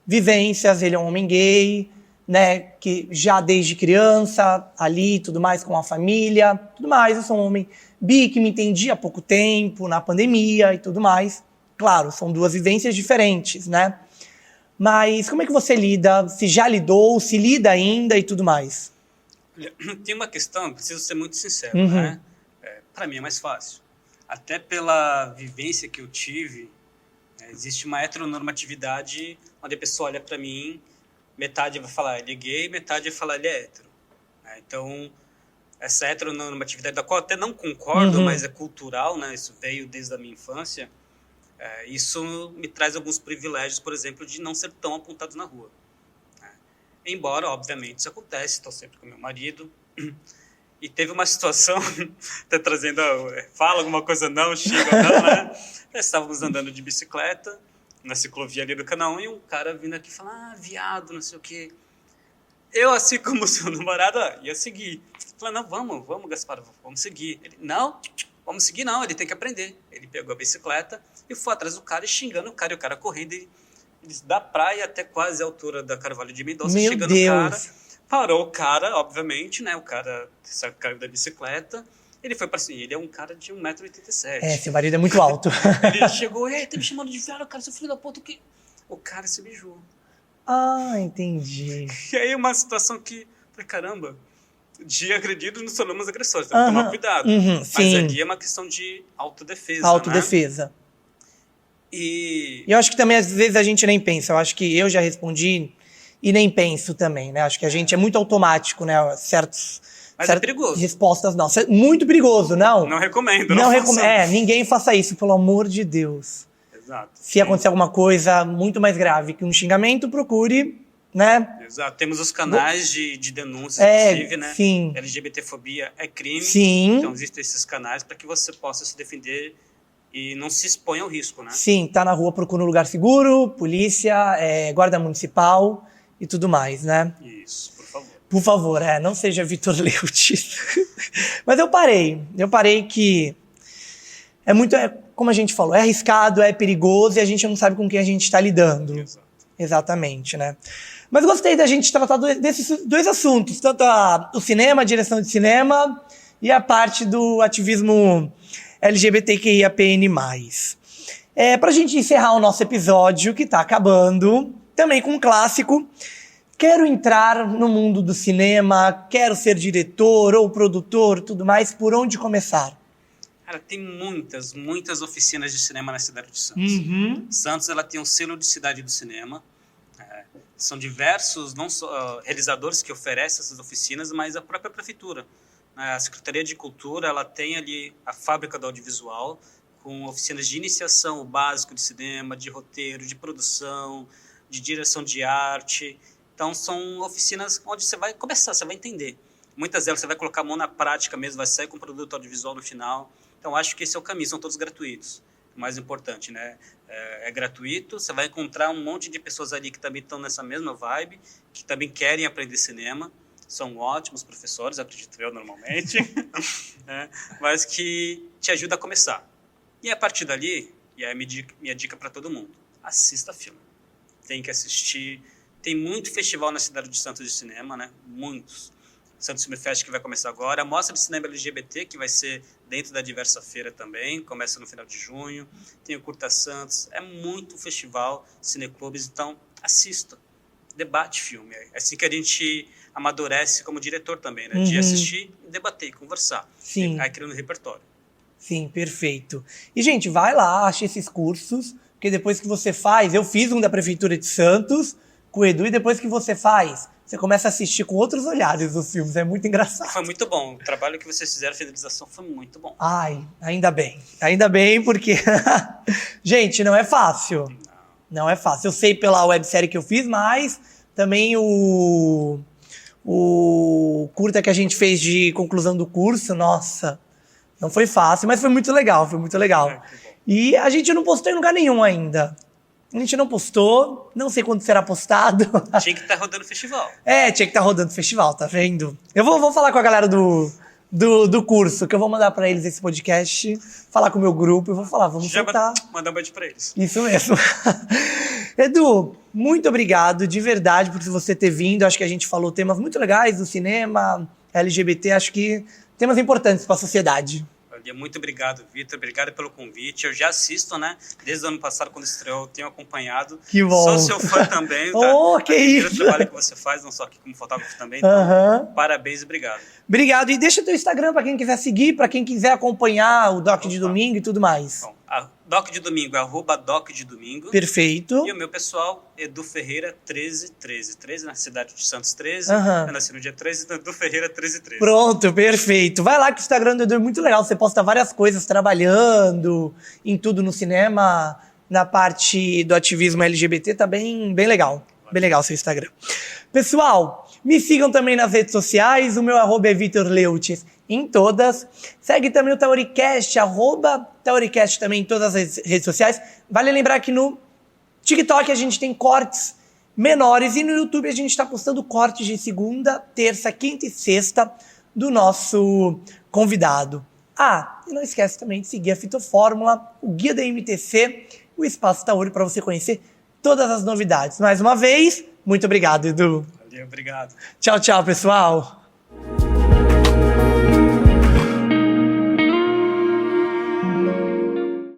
vivências, ele é um homem gay, né, que já desde criança, ali, tudo mais, com a família, tudo mais. Eu sou um homem bi, que me entendi há pouco tempo, na pandemia e tudo mais. Claro, são 2 vivências diferentes, né? Mas como é que você lida? Se já lidou, se lida ainda e tudo mais? Tem uma questão, preciso ser muito sincero, né? Para mim é mais fácil. Até pela vivência que eu tive, existe uma heteronormatividade onde a pessoa olha para mim, metade vai falar ele é gay, metade vai falar ele é hétero. Então, essa heteronormatividade, da qual eu até não concordo, mas é cultural, né? Isso veio desde a minha infância. Isso me traz alguns privilégios, por exemplo, de não ser tão apontado na rua. Embora, obviamente, isso acontece, estou sempre com meu marido. E teve uma situação, tá trazendo, fala alguma coisa não, xinga não, né? Estávamos andando de bicicleta, na ciclovia ali do Canal 1, e um cara vindo aqui falar, viado, não sei o quê. Eu, assim como seu namorado, ia seguir. Falei, não, vamos, Gaspar, vamos seguir. Ele, não, vamos seguir não, ele tem que aprender. Ele pegou a bicicleta e foi atrás do cara, xingando o cara, e o cara correndo, da praia até quase a altura da Carvalho de Mendonça, xingando o cara. Parou o cara, obviamente, né? O cara caiu da bicicleta. Ele foi pra cima. Ele é um cara de 1,87 m. Seu marido é muito alto. Ele chegou, tá me chamando de velho, cara, seu filho da puta. O cara se beijou. Ah, entendi. E aí uma situação que, falei, caramba, de agredidos não somos agressores, tem que tomar cuidado. Mas sim. ali é uma questão de autodefesa, autodefesa. Né? E eu acho que também, às vezes, a gente nem pensa. Eu acho que eu já respondi e nem penso também, né? Acho que a gente é muito automático, né? Certas é perigoso. Respostas, não. Muito perigoso, não. Não recomendo. Não recomendo. Ninguém faça isso, pelo amor de Deus. Exato. Se acontecer alguma coisa muito mais grave que um xingamento, procure, né? Exato. Temos os canais de denúncia, inclusive, né? Sim. LGBTfobia é crime. Sim. Então existem esses canais para que você possa se defender e não se expõe ao risco, né? Sim, tá na rua, procura um lugar seguro, polícia, guarda municipal e tudo mais, né? Isso, por favor. Por favor, não seja Vitor Leute. Mas eu parei que é muito, como a gente falou, é arriscado, é perigoso e a gente não sabe com quem a gente está lidando. Exato. Exatamente, né? Mas gostei da gente tratar desses dois assuntos, tanto o cinema, a direção de cinema e a parte do ativismo LGBTQIAPN+. Pra gente encerrar o nosso episódio, que tá acabando, também com um clássico, quero entrar no mundo do cinema, quero ser diretor ou produtor, tudo mais, por onde começar? Cara, tem muitas oficinas de cinema na cidade de Santos. Santos, ela tem um selo de cidade do cinema. São diversos, não só realizadores que oferecem essas oficinas, mas a própria prefeitura. A Secretaria de Cultura, ela tem ali a fábrica do audiovisual, com oficinas de iniciação, o básico de cinema, de roteiro, de produção, de direção de arte. Então, são oficinas onde você vai começar, você vai entender. Muitas delas você vai colocar a mão na prática mesmo, vai sair com o produto audiovisual no final. Então, acho que esse é o caminho, são todos gratuitos. O mais importante, né? É gratuito, você vai encontrar um monte de pessoas ali que também estão nessa mesma vibe, que também querem aprender cinema. São ótimos professores, acredito eu, normalmente, mas que te ajuda a começar. E a partir dali, e é minha dica para todo mundo, assista filme. Tem que assistir. Tem muito festival na cidade de Santos de cinema, né? Muitos. Santos Film Fest, que vai começar agora. A Mostra de Cinema LGBT, que vai ser dentro da Diversa Feira também. Começa no final de junho. Tem o Curta Santos. É muito festival, cineclubes. Então, assista. Debate filme. É assim que a gente amadurece como diretor também, né? De assistir, debater e conversar. Sim. E aí criando repertório. Sim, perfeito. E, gente, vai lá, acha esses cursos, porque depois que você faz... Eu fiz um da Prefeitura de Santos, com o Edu, e depois que você faz... Você começa a assistir com outros olhares os filmes, é muito engraçado. Foi muito bom, o trabalho que vocês fizeram, a fidelização foi muito bom. Ai, ainda bem, porque... Gente, não é fácil. Não é fácil. Eu sei pela websérie que eu fiz, mas também o curta que a gente fez de conclusão do curso, nossa, não foi fácil, mas foi muito legal. E a gente não postou em lugar nenhum ainda. A gente não postou, não sei quando será postado. Tinha que estar rodando festival. Tinha que estar rodando festival, tá vendo? Eu vou falar com a galera do curso, que eu vou mandar pra eles esse podcast, falar com o meu grupo e vou falar, vamos sentar. Mandar um beijo pra eles. Isso mesmo. Edu, muito obrigado, de verdade, por você ter vindo. Acho que a gente falou temas muito legais do cinema, LGBT, acho que temas importantes pra sociedade. Muito obrigado, Vitor. Obrigado pelo convite. Eu já assisto, né? Desde o ano passado, quando estreou, eu tenho acompanhado. Que bom. Sou seu fã também. Que isso. O trabalho que você faz, não só aqui como fotógrafo também. Então, parabéns e obrigado. Obrigado. E deixa o teu Instagram para quem quiser seguir, para quem quiser acompanhar o Doc de Domingo e tudo mais. Bom, Doc de Domingo é @docdedomingo. Perfeito. E o meu pessoal, Edu Ferreira 1313. 13 na cidade de Santos 13. Eu nasci no dia 13, então Edu Ferreira 1313. Pronto, perfeito. Vai lá que o Instagram do Edu é muito legal. Você posta várias coisas trabalhando em tudo no cinema, na parte do ativismo LGBT, tá bem legal. Bem legal o seu Instagram. Pessoal, me sigam também nas redes sociais. O meu @ é Vitor Leutes em todas. Segue também o Tauricast, @Tauricast também em todas as redes sociais. Vale lembrar que no TikTok a gente tem cortes menores e no YouTube a gente está postando cortes de segunda, terça, quinta e sexta do nosso convidado. E não esquece também de seguir a Fitofórmula, o Guia da MTC, o Espaço Tauri, para você conhecer todas as novidades. Mais uma vez, muito obrigado, Edu. Valeu, obrigado. Tchau, pessoal.